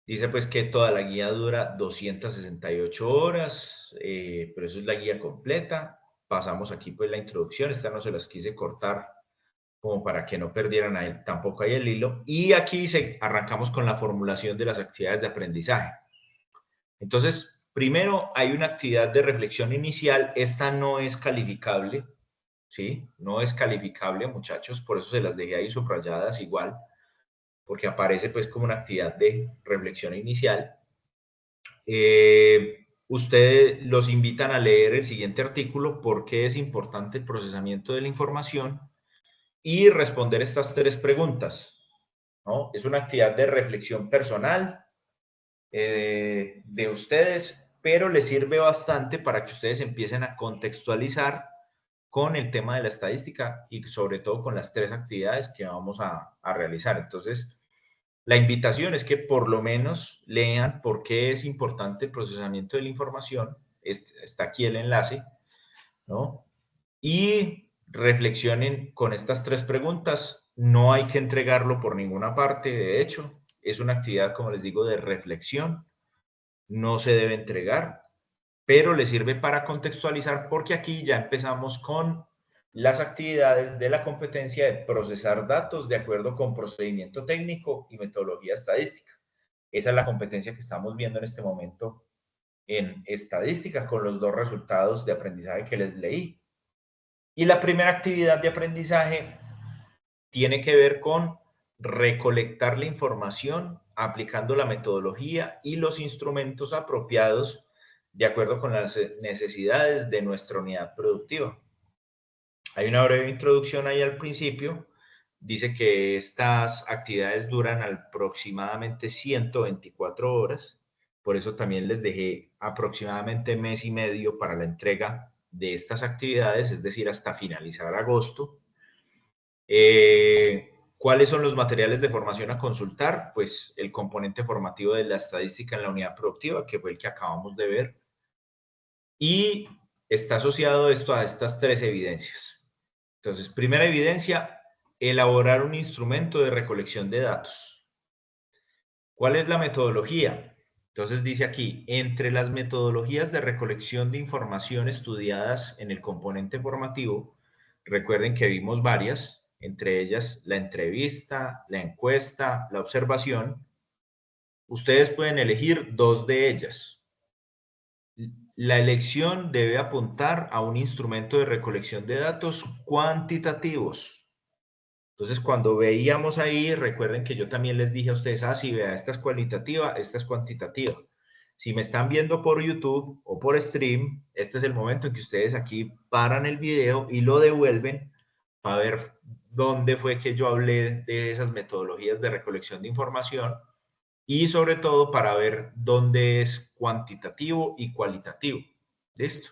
Dice pues que toda la guía dura 268 horas, pero eso es la guía completa. Pasamos aquí pues la introducción, esta no se las quise cortar como para que no perdieran ahí, tampoco ahí el hilo. Y aquí arrancamos con la formulación de las actividades de aprendizaje. Entonces, primero hay una actividad de reflexión inicial, esta no es calificable, ¿sí? No es calificable, muchachos, por eso se las dejé ahí subrayadas igual, porque aparece pues como una actividad de reflexión inicial. Ustedes los invitan a leer el siguiente artículo, por qué es importante el procesamiento de la información, y responder estas 3 preguntas, ¿no? Es una actividad de reflexión personal de ustedes, pero les sirve bastante para que ustedes empiecen a contextualizar con el tema de la estadística y sobre todo con las 3 actividades que vamos a realizar. Entonces, la invitación es que por lo menos lean por qué es importante el procesamiento de la información. Está aquí el enlace, ¿no? Y reflexionen con estas 3 preguntas. No hay que entregarlo por ninguna parte, de hecho, es una actividad, como les digo, de reflexión. No se debe entregar, pero le sirve para contextualizar porque aquí ya empezamos con las actividades de la competencia de procesar datos de acuerdo con procedimiento técnico y metodología estadística. Esa es la competencia que estamos viendo en este momento en estadística con los 2 resultados de aprendizaje que les leí. Y la primera actividad de aprendizaje tiene que ver con recolectar la información aplicando la metodología y los instrumentos apropiados de acuerdo con las necesidades de nuestra unidad productiva. Hay una breve introducción ahí al principio. Dice que estas actividades duran aproximadamente 124 horas. Por eso también les dejé aproximadamente mes y medio para la entrega de estas actividades, es decir, hasta finalizar agosto. ¿Cuáles son los materiales de formación a consultar? Pues el componente formativo de la estadística en la unidad productiva, que fue el que acabamos de ver. Y está asociado esto a estas 3 evidencias. Entonces, primera evidencia, elaborar un instrumento de recolección de datos. ¿Cuál es la metodología? Entonces dice aquí, entre las metodologías de recolección de información estudiadas en el componente formativo, recuerden que vimos varias, entre ellas la entrevista, la encuesta, la observación. Ustedes pueden elegir 2 de ellas. La elección debe apuntar a un instrumento de recolección de datos cuantitativos. Entonces, cuando veíamos ahí, recuerden que yo también les dije a ustedes, sí, vea, esta es cualitativa, esta es cuantitativa. Si me están viendo por YouTube o por stream, este es el momento en que ustedes aquí paran el video y lo devuelven para ver dónde fue que yo hablé de esas metodologías de recolección de información y sobre todo para ver dónde es cuantitativo y cualitativo. ¿Listo?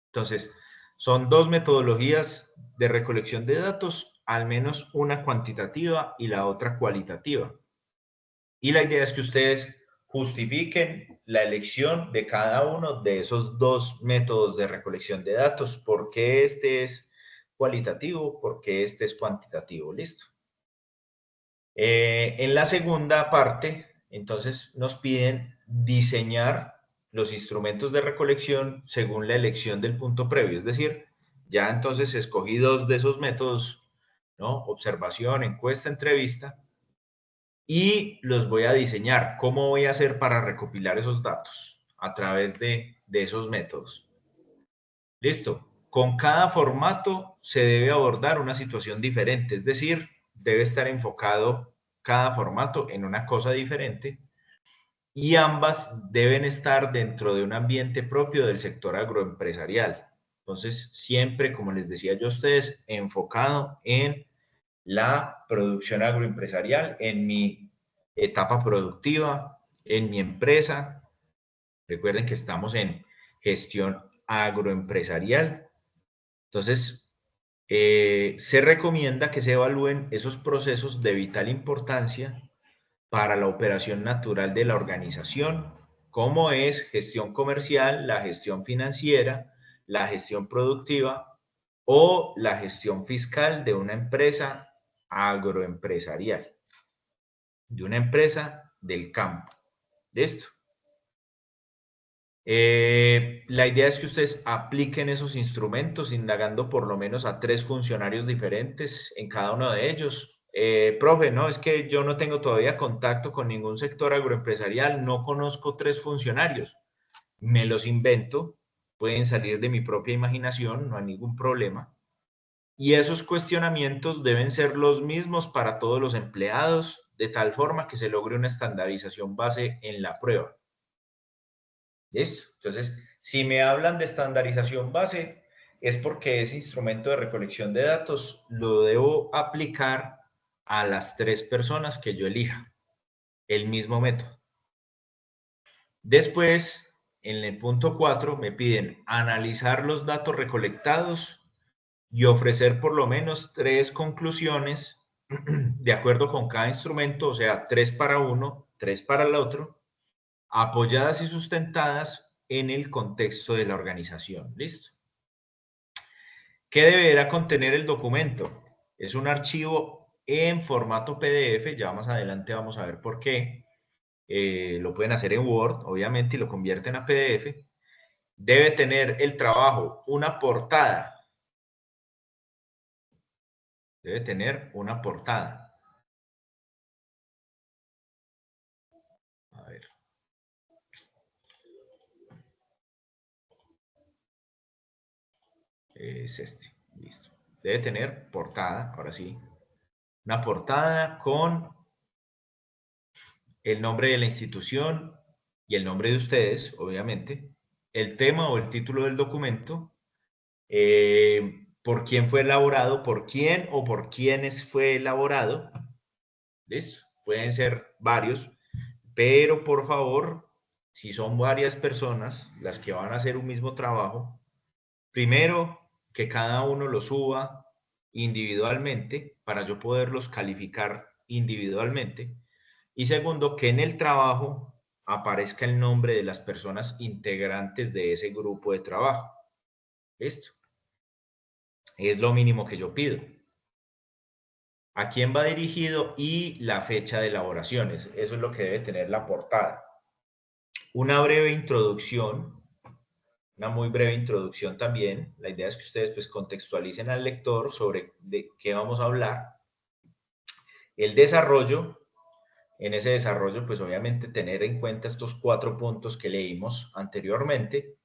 Entonces, son 2 metodologías de recolección de datos, al menos una cuantitativa y la otra cualitativa. Y la idea es que ustedes justifiquen la elección de cada uno de esos 2 métodos de recolección de datos. ¿Por qué este es cualitativo? ¿Por qué este es cuantitativo? Listo. En la segunda parte, entonces, nos piden diseñar los instrumentos de recolección según la elección del punto previo. Es decir, ya entonces escogí 2 de esos métodos, ¿no? Observación, encuesta, entrevista, y los voy a diseñar. ¿Cómo voy a hacer para recopilar esos datos? A través de esos métodos. Listo. Con cada formato se debe abordar una situación diferente, es decir, debe estar enfocado cada formato en una cosa diferente y ambas deben estar dentro de un ambiente propio del sector agroempresarial. Entonces, siempre, como les decía yo a ustedes, enfocado en la producción agroempresarial, en mi etapa productiva, en mi empresa. Recuerden que estamos en gestión agroempresarial. Entonces, se recomienda que se evalúen esos procesos de vital importancia para la operación natural de la organización, como es gestión comercial, la gestión financiera, la gestión productiva o la gestión fiscal de una empresa agroempresarial, de una empresa del campo. ¿Listo? La idea es que ustedes apliquen esos instrumentos indagando por lo menos a 3 funcionarios diferentes en cada uno de ellos. Profe, no, es que yo no tengo todavía contacto con ningún sector agroempresarial, no conozco 3 funcionarios. Me los invento, pueden salir de mi propia imaginación, no hay ningún problema. Y esos cuestionamientos deben ser los mismos para todos los empleados, de tal forma que se logre una estandarización base en la prueba. ¿Listo? Entonces, si me hablan de estandarización base, es porque ese instrumento de recolección de datos lo debo aplicar a las 3 personas que yo elija, el mismo método. Después, en el punto 4, me piden analizar los datos recolectados y ofrecer por lo menos 3 conclusiones de acuerdo con cada instrumento, o sea, 3 para uno, 3 para el otro, apoyadas y sustentadas en el contexto de la organización. ¿Listo? ¿Qué deberá contener el documento? Es un archivo en formato PDF, ya más adelante vamos a ver por qué. Lo pueden hacer en Word, obviamente, y lo convierten a PDF. Debe tener el trabajo una portada. Debe tener una portada. A ver. Es este, listo. Debe tener portada, ahora sí. Una portada con el nombre de la institución y el nombre de ustedes, obviamente, el tema o el título del documento, por quién fue elaborado, por quién o por quiénes fue elaborado. ¿Listo? Pueden ser varios, pero por favor, si son varias personas las que van a hacer un mismo trabajo, primero que cada uno lo suba individualmente para yo poderlos calificar individualmente. Y segundo, que en el trabajo aparezca el nombre de las personas integrantes de ese grupo de trabajo. ¿Listo? Es lo mínimo que yo pido. ¿A quién va dirigido? Y la fecha de elaboraciones. Eso es lo que debe tener la portada. Una breve introducción, una muy breve introducción también. La idea es que ustedes pues contextualicen al lector sobre de qué vamos a hablar. El desarrollo. En ese desarrollo, pues obviamente tener en cuenta estos 4 puntos que leímos anteriormente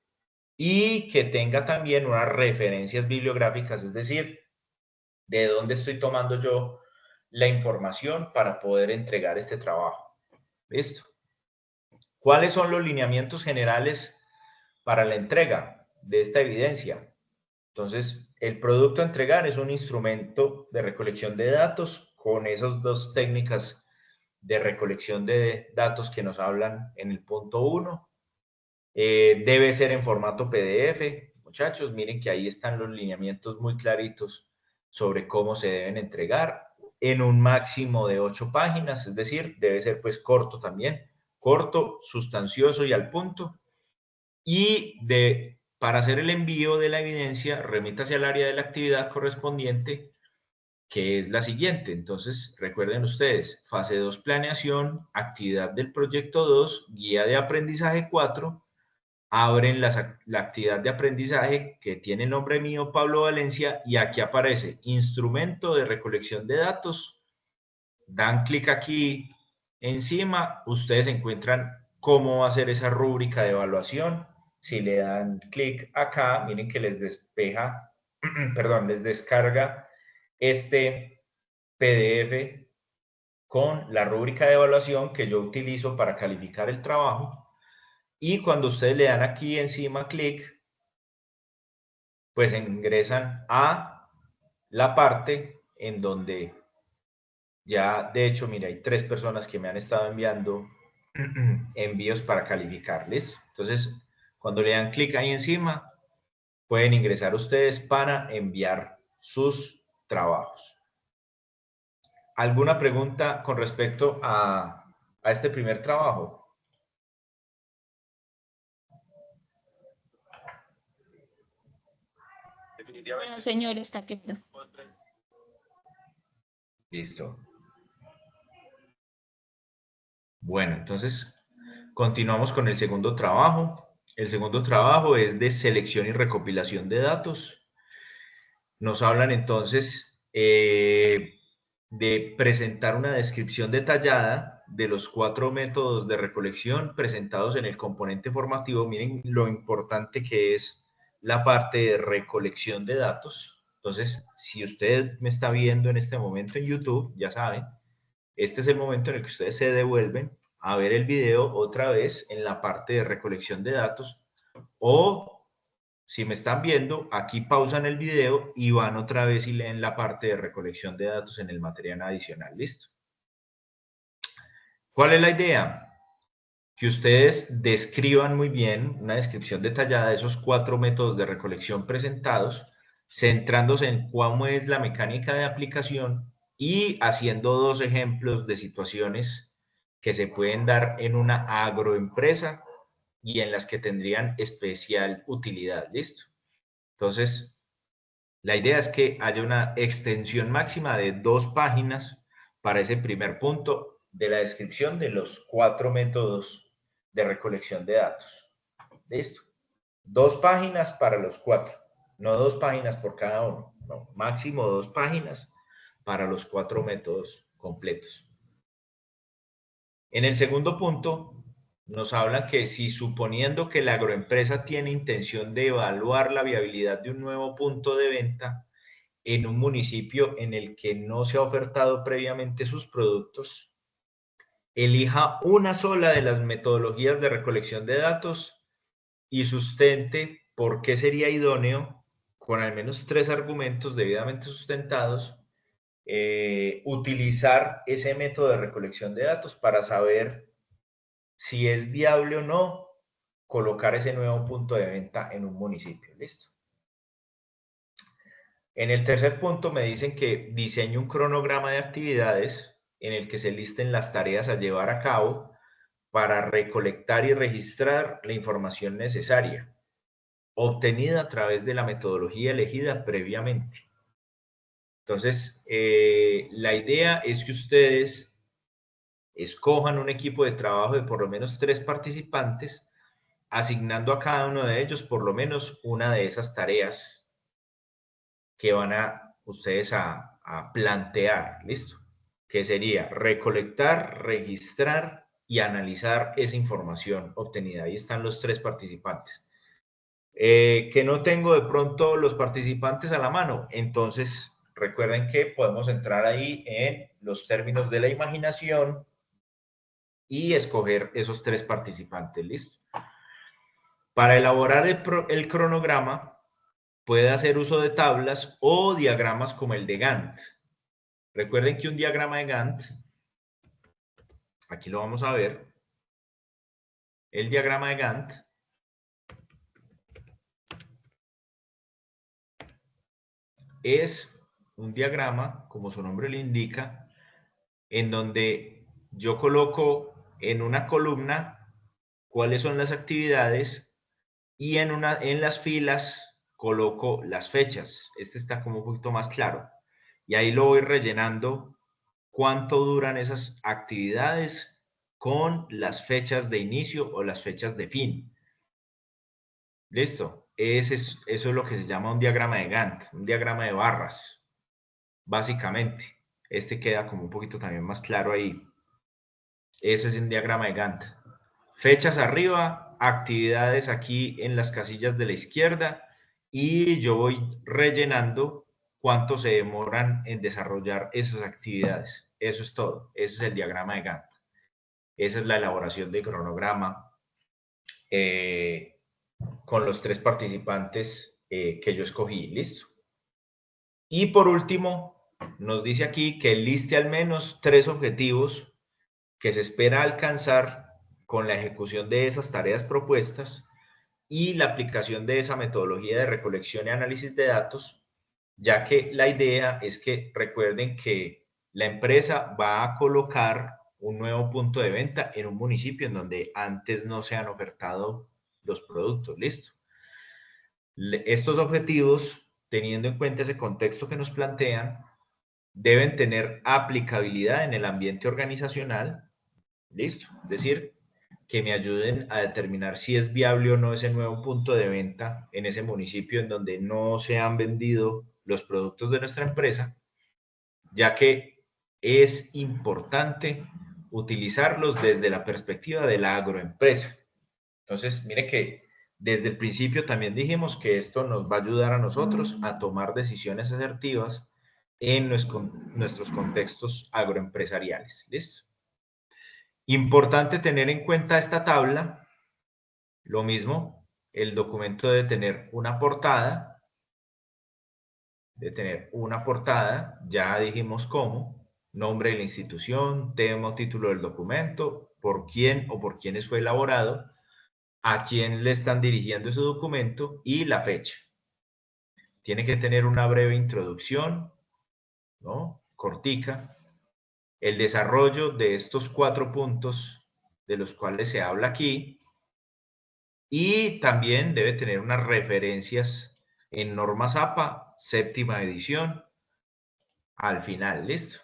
y que tenga también unas referencias bibliográficas, es decir, de dónde estoy tomando yo la información para poder entregar este trabajo. ¿Listo? ¿Cuáles son los lineamientos generales para la entrega de esta evidencia? Entonces, el producto a entregar es un instrumento de recolección de datos con esas 2 técnicas de recolección de datos que nos hablan en el punto 1. Debe ser en formato PDF. Muchachos, miren que ahí están los lineamientos muy claritos sobre cómo se deben entregar en un máximo de 8 páginas, es decir, debe ser pues corto también, corto, sustancioso y al punto. Y para hacer el envío de la evidencia, remítase al área de la actividad correspondiente, que es la siguiente. Entonces, recuerden ustedes, fase 2, planeación, actividad del proyecto 2, guía de aprendizaje 4, abren la actividad de aprendizaje que tiene el nombre mío, Pablo Valencia, y aquí aparece instrumento de recolección de datos. Dan clic aquí encima, ustedes encuentran cómo va a ser esa rúbrica de evaluación. Si le dan clic acá, miren que les despeja, perdón, les descarga este PDF con la rúbrica de evaluación que yo utilizo para calificar el trabajo. Y cuando ustedes le dan aquí encima clic, pues ingresan a la parte en donde ya, de hecho, mira, hay 3 personas que me han estado enviando envíos para calificarles. Entonces, cuando le dan clic ahí encima, pueden ingresar ustedes para enviar sus trabajos. ¿Alguna pregunta con respecto a este primer trabajo? No, señor, está claro. Listo. Bueno, entonces, Continuamos con el segundo trabajo. El segundo trabajo es de selección y recopilación de datos. Nos hablan entonces de presentar una descripción detallada de los 4 métodos de recolección presentados en el componente formativo. Miren lo importante que es la parte de recolección de datos. Entonces, si usted me está viendo en este momento en YouTube, ya saben, este es el momento en el que ustedes se devuelven a ver el video otra vez en la parte de recolección de datos, o si me están viendo, aquí pausan el video y van otra vez y leen la parte de recolección de datos en el material adicional. ¿Listo? ¿Cuál es la idea? Que ustedes describan muy bien una descripción detallada de esos 4 métodos de recolección presentados, centrándose en cómo es la mecánica de aplicación y haciendo 2 ejemplos de situaciones que se pueden dar en una agroempresa y en las que tendrían especial utilidad. ¿Listo? Entonces, la idea es que haya una extensión máxima de 2 páginas para ese primer punto de la descripción de los 4 métodos de recolección de datos. ¿Listo? 2 páginas para los 4, no 2 páginas por cada uno, no, máximo 2 páginas para los 4 métodos completos. En el segundo punto, nos hablan que si suponiendo que la agroempresa tiene intención de evaluar la viabilidad de un nuevo punto de venta en un municipio en el que no se ha ofertado previamente sus productos, elija una sola de las metodologías de recolección de datos y sustente por qué sería idóneo, con al menos 3 argumentos debidamente sustentados, utilizar ese método de recolección de datos para saber si es viable o no colocar ese nuevo punto de venta en un municipio. ¿Listo? En el tercer punto me dicen que diseñe un cronograma de actividades en el que se listen las tareas a llevar a cabo para recolectar y registrar la información necesaria, obtenida a través de la metodología elegida previamente. Entonces, la idea es que ustedes escojan un equipo de trabajo de por lo menos 3 participantes, asignando a cada uno de ellos por lo menos una de esas tareas que van a ustedes a plantear, ¿listo? Que sería recolectar, registrar y analizar esa información obtenida. Ahí están los 3 participantes. Que no tengo de pronto los participantes a la mano, entonces recuerden que podemos entrar ahí en los términos de la imaginación y escoger esos 3 participantes, ¿listo? Para elaborar el cronograma, puede hacer uso de tablas o diagramas como el de Gantt. Recuerden que un diagrama de Gantt, aquí lo vamos a ver, el diagrama de Gantt es un diagrama, como su nombre le indica, en donde yo coloco en una columna cuáles son las actividades y en las filas coloco las fechas. Este está como un poquito más claro. Y ahí lo voy rellenando cuánto duran esas actividades con las fechas de inicio o las fechas de fin. ¿Listo? Eso es lo que se llama un diagrama de Gantt, un diagrama de barras, básicamente. Este queda como un poquito también más claro ahí. Ese es un diagrama de Gantt. Fechas arriba, actividades aquí en las casillas de la izquierda y yo voy rellenando cuánto se demoran en desarrollar esas actividades. Eso es todo. Ese es el diagrama de Gantt. Esa es la elaboración de cronograma con los 3 participantes que yo escogí. ¿Listo? Y por último, nos dice aquí que liste al menos 3 objetivos que se espera alcanzar con la ejecución de esas tareas propuestas y la aplicación de esa metodología de recolección y análisis de datos, ya que la idea es que recuerden que la empresa va a colocar un nuevo punto de venta en un municipio en donde antes no se han ofertado los productos. ¿Listo? Estos objetivos, teniendo en cuenta ese contexto que nos plantean, deben tener aplicabilidad en el ambiente organizacional. ¿Listo? Es decir, que me ayuden a determinar si es viable o no ese nuevo punto de venta en ese municipio en donde no se han vendido los productos de nuestra empresa, ya que es importante utilizarlos desde la perspectiva de la agroempresa. Entonces, mire que desde el principio también dijimos que esto nos va a ayudar a nosotros a tomar decisiones asertivas en nuestros contextos agroempresariales. ¿Listo? Importante tener en cuenta esta tabla. Lo mismo, el documento debe tener una portada. Ya dijimos cómo, nombre de la institución, tema o título del documento, por quién o por quiénes fue elaborado, a quién le están dirigiendo ese documento y la fecha. Tiene que tener una breve introducción, ¿no? Cortica. El desarrollo de estos 4 puntos de los cuales se habla aquí. Y también debe tener unas referencias en normas APA, 7ª edición, al final. ¿Listo?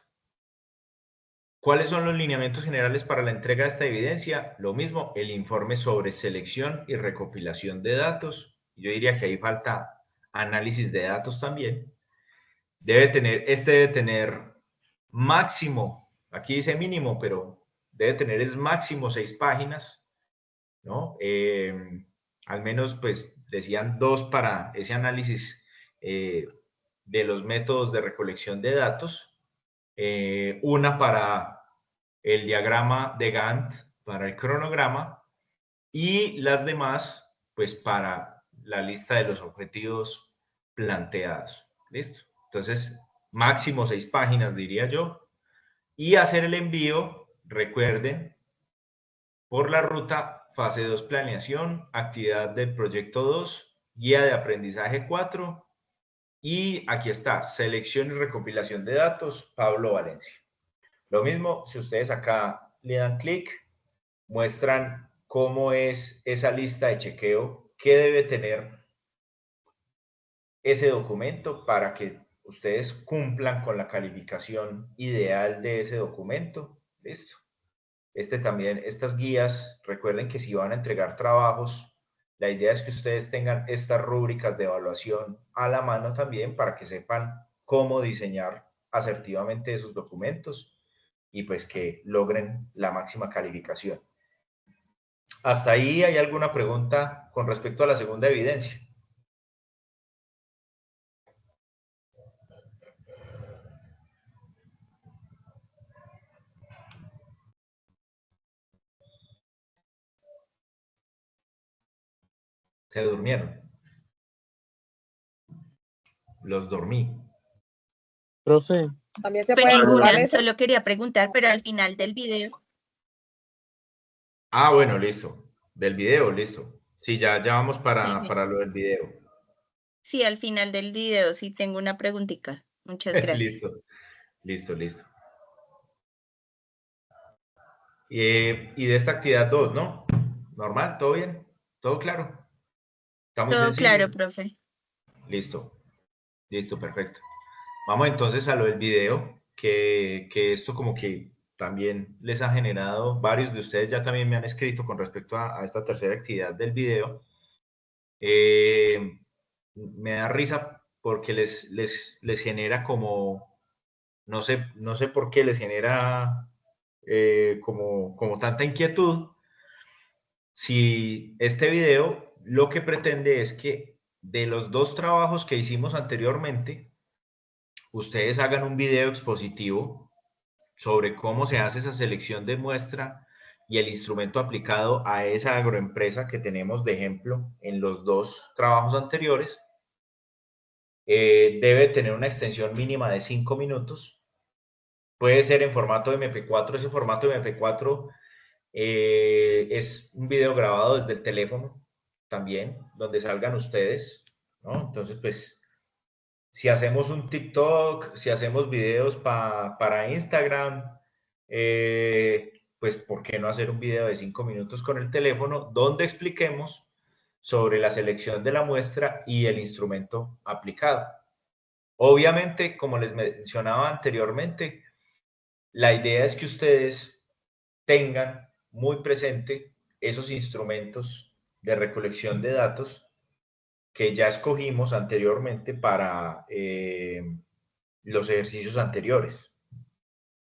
¿Cuáles son los lineamientos generales para la entrega de esta evidencia? Lo mismo, el informe sobre selección y recopilación de datos. Yo diría que ahí falta análisis de datos también. Debe tener máximo, aquí dice mínimo, pero debe tener es máximo 6 páginas, ¿no? Al menos, pues, decían 2 para ese análisis de los métodos de recolección de datos, una para el diagrama de Gantt, para el cronograma, y las demás, pues, para la lista de los objetivos planteados. ¿Listo? Entonces, máximo 6 páginas, diría yo. Y hacer el envío, recuerden, por la ruta fase 2 planeación, actividad del proyecto 2, guía de aprendizaje 4, y aquí está, selección y recopilación de datos, Pablo Valencia. Lo mismo, si ustedes acá le dan clic, muestran cómo es esa lista de chequeo, qué debe tener ese documento para que ustedes cumplan con la calificación ideal de ese documento. Listo. Estas guías, recuerden que si van a entregar trabajos, la idea es que ustedes tengan estas rúbricas de evaluación a la mano también para que sepan cómo diseñar asertivamente esos documentos y pues que logren la máxima calificación. ¿Hasta ahí hay alguna pregunta con respecto a la segunda evidencia? Se durmieron. Los dormí. Profe, También se Pues puede ninguna, anotar eso. solo quería preguntar, pero al final del video. Ah, bueno, listo. Del video, listo. Sí, ya vamos Sí, para lo del video. sí, al final del video sí tengo una preguntita. Muchas gracias. Listo. Y de esta actividad 2, ¿no? Normal, ¿todo bien? ¿Todo claro? ¿Está muy Todo claro, sencillo? profe. Listo, perfecto. Vamos entonces a lo del video, que esto como que también les ha generado, varios de ustedes ya también me han escrito con respecto a esta tercera actividad del video. Me da risa porque les genera como, no sé por qué les genera como tanta inquietud. Si este video lo que pretende es que de los 2 trabajos que hicimos anteriormente, ustedes hagan un video expositivo sobre cómo se hace esa selección de muestra y el instrumento aplicado a esa agroempresa que tenemos de ejemplo en los 2 trabajos anteriores. Debe tener una extensión mínima de 5 minutos. Puede ser en formato MP4. Ese formato MP4 es un video grabado desde el teléfono también, donde salgan ustedes, ¿no? Entonces, pues, si hacemos un TikTok, si hacemos videos para Instagram, pues, ¿por qué no hacer un video de 5 minutos con el teléfono donde expliquemos sobre la selección de la muestra y el instrumento aplicado? Obviamente, como les mencionaba anteriormente, la idea es que ustedes tengan muy presente esos instrumentos de recolección de datos que ya escogimos anteriormente para los ejercicios anteriores.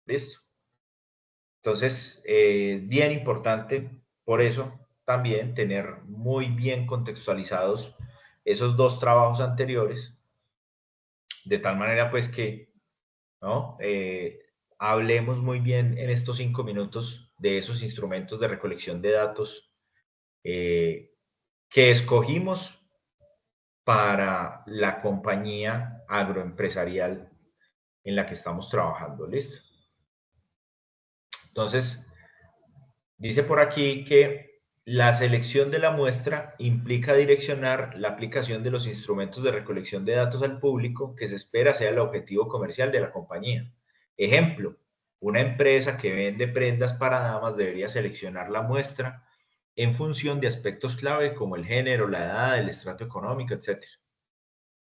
¿Listo? Entonces, bien importante, por eso también tener muy bien contextualizados esos dos trabajos anteriores, de tal manera pues que, ¿no? Hablemos muy bien en estos 5 minutos de esos instrumentos de recolección de datos que escogimos para la compañía agroempresarial en la que estamos trabajando. ¿Listo? Entonces, dice por aquí que la selección de la muestra implica direccionar la aplicación de los instrumentos de recolección de datos al público que se espera sea el objetivo comercial de la compañía. Ejemplo, una empresa que vende prendas para damas debería seleccionar la muestra en función de aspectos clave como el género, la edad, el estrato económico, etc.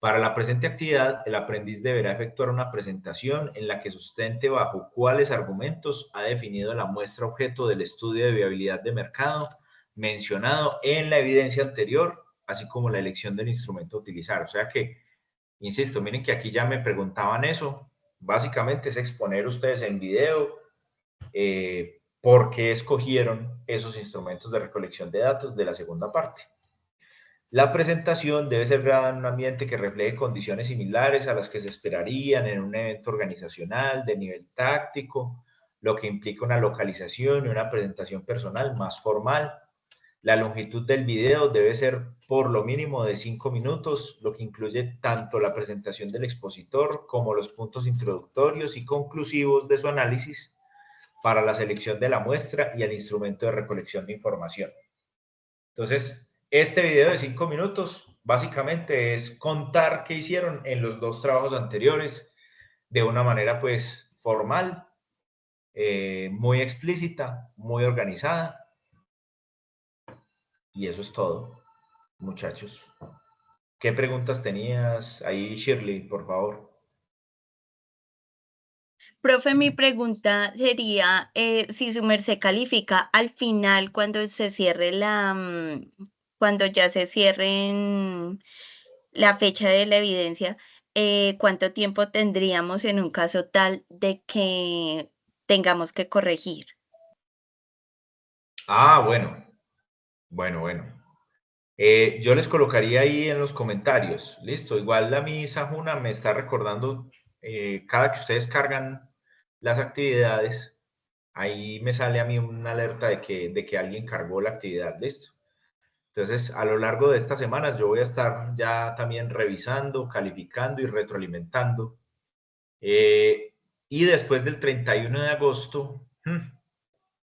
Para la presente actividad, el aprendiz deberá efectuar una presentación en la que sustente bajo cuáles argumentos ha definido la muestra objeto del estudio de viabilidad de mercado mencionado en la evidencia anterior, así como la elección del instrumento a utilizar. O sea que, insisto, miren que aquí ya me preguntaban eso. Básicamente es exponer ustedes en video por qué escogieron esos instrumentos de recolección de datos de la segunda parte. La presentación debe ser grabada en un ambiente que refleje condiciones similares a las que se esperarían en un evento organizacional de nivel táctico, lo que implica una localización y una presentación personal más formal. La longitud del video debe ser por lo mínimo de 5 minutos, lo que incluye tanto la presentación del expositor como los puntos introductorios y conclusivos de su análisis para la selección de la muestra y el instrumento de recolección de información. Entonces, este video de 5 minutos básicamente es contar qué hicieron en los dos trabajos anteriores de una manera pues formal, muy explícita, muy organizada. Y eso es todo, muchachos. ¿Qué preguntas tenías ahí, Shirley, por favor? Profe, mi pregunta sería si su merced califica al final cuando se cierre cuando ya se cierre la fecha de la evidencia, ¿cuánto tiempo tendríamos en un caso tal de que tengamos que corregir? Ah, bueno. Yo les colocaría ahí en los comentarios, listo. Igual a mí Sahuna me está recordando cada que ustedes cargan las actividades, ahí me sale a mí una alerta de que alguien cargó la actividad, listo. Entonces, a lo largo de estas semanas yo voy a estar ya también revisando, calificando y retroalimentando. Y después del 31 de agosto,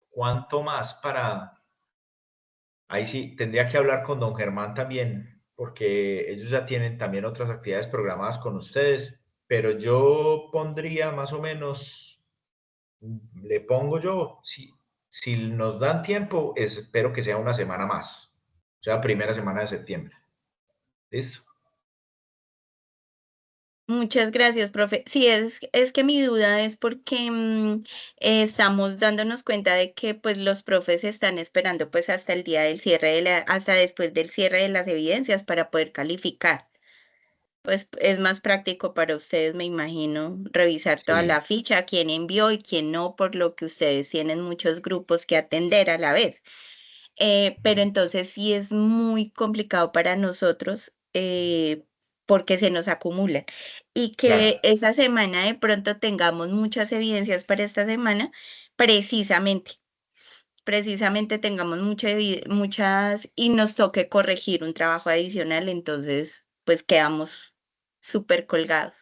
¿cuánto más para...? Ahí sí, tendría que hablar con don Germán también, porque ellos ya tienen también otras actividades programadas con ustedes, pero yo pondría más o menos, le pongo yo, si nos dan tiempo, espero que sea una semana más, o sea, primera semana de septiembre. ¿Listo? Muchas gracias, profe. Sí, es que mi duda es porque estamos dándonos cuenta de que pues los profes están esperando pues hasta el día del cierre hasta después del cierre de las evidencias para poder calificar. Pues es más práctico para ustedes, me imagino, revisar toda Sí, la ficha, quién envió y quién no, por lo que ustedes tienen muchos grupos que atender a la vez. Pero entonces sí es muy complicado para nosotros porque se nos acumulan. Y claro. que esa semana de pronto tengamos muchas evidencias para esta semana, precisamente, precisamente tengamos muchas y nos toque corregir un trabajo adicional, entonces pues quedamos súper colgados.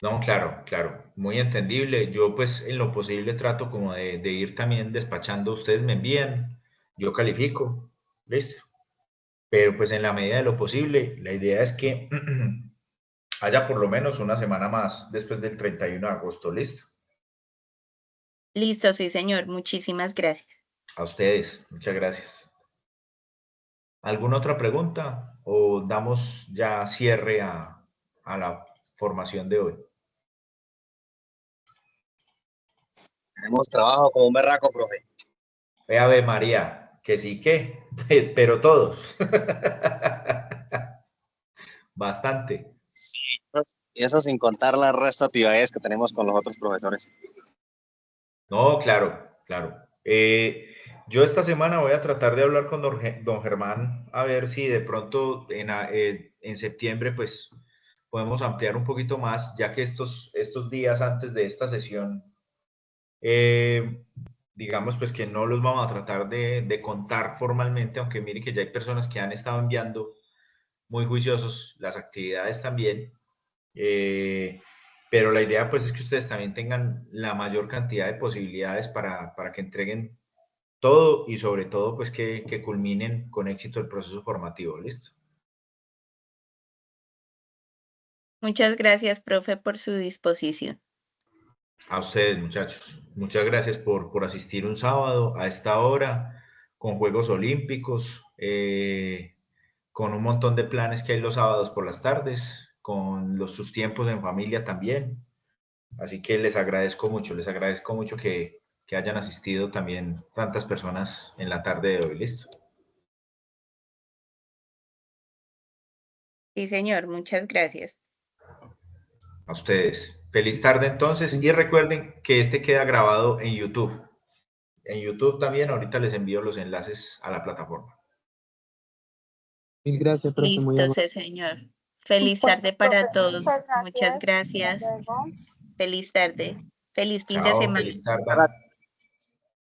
No, claro, muy entendible. Yo pues en lo posible trato como de ir también despachando, ustedes me envían, yo califico, listo. Pero pues en la medida de lo posible, la idea es que haya por lo menos una semana más después del 31 de agosto, listo. Listo, sí, señor. Muchísimas gracias. A ustedes, muchas gracias. ¿Alguna otra pregunta o damos ya cierre a la formación de hoy? Tenemos trabajo como un berraco, profe. Ave María, que sí que, pero todos. Bastante. Sí, y eso sin contar las resto de actividades que tenemos con los otros profesores. No, claro, claro. Yo esta semana voy a tratar de hablar con don Germán a ver si de pronto en septiembre pues podemos ampliar un poquito más, ya que estos días antes de esta sesión, digamos pues que no los vamos a tratar de contar formalmente, aunque mire que ya hay personas que han estado enviando muy juiciosos las actividades también. Pero la idea pues es que ustedes también tengan la mayor cantidad de posibilidades para que entreguen todo y sobre todo pues que culminen con éxito el proceso formativo. ¿Listo? Muchas gracias, profe, por su disposición. A ustedes, muchachos. Muchas gracias por asistir un sábado a esta hora con Juegos Olímpicos, con un montón de planes que hay los sábados por las tardes, con sus tiempos en familia también. Así que les agradezco mucho que hayan asistido también tantas personas en la tarde de hoy. ¿Listo? Sí, señor, muchas gracias. A ustedes. Feliz tarde entonces y recuerden que este queda grabado en YouTube. En YouTube también ahorita les envío los enlaces a la plataforma. Mil gracias, profe, muy Listo, amable. sí, señor. Feliz tarde para todos. Muchas gracias. Feliz tarde. Feliz fin de Chao, semana. feliz tarde.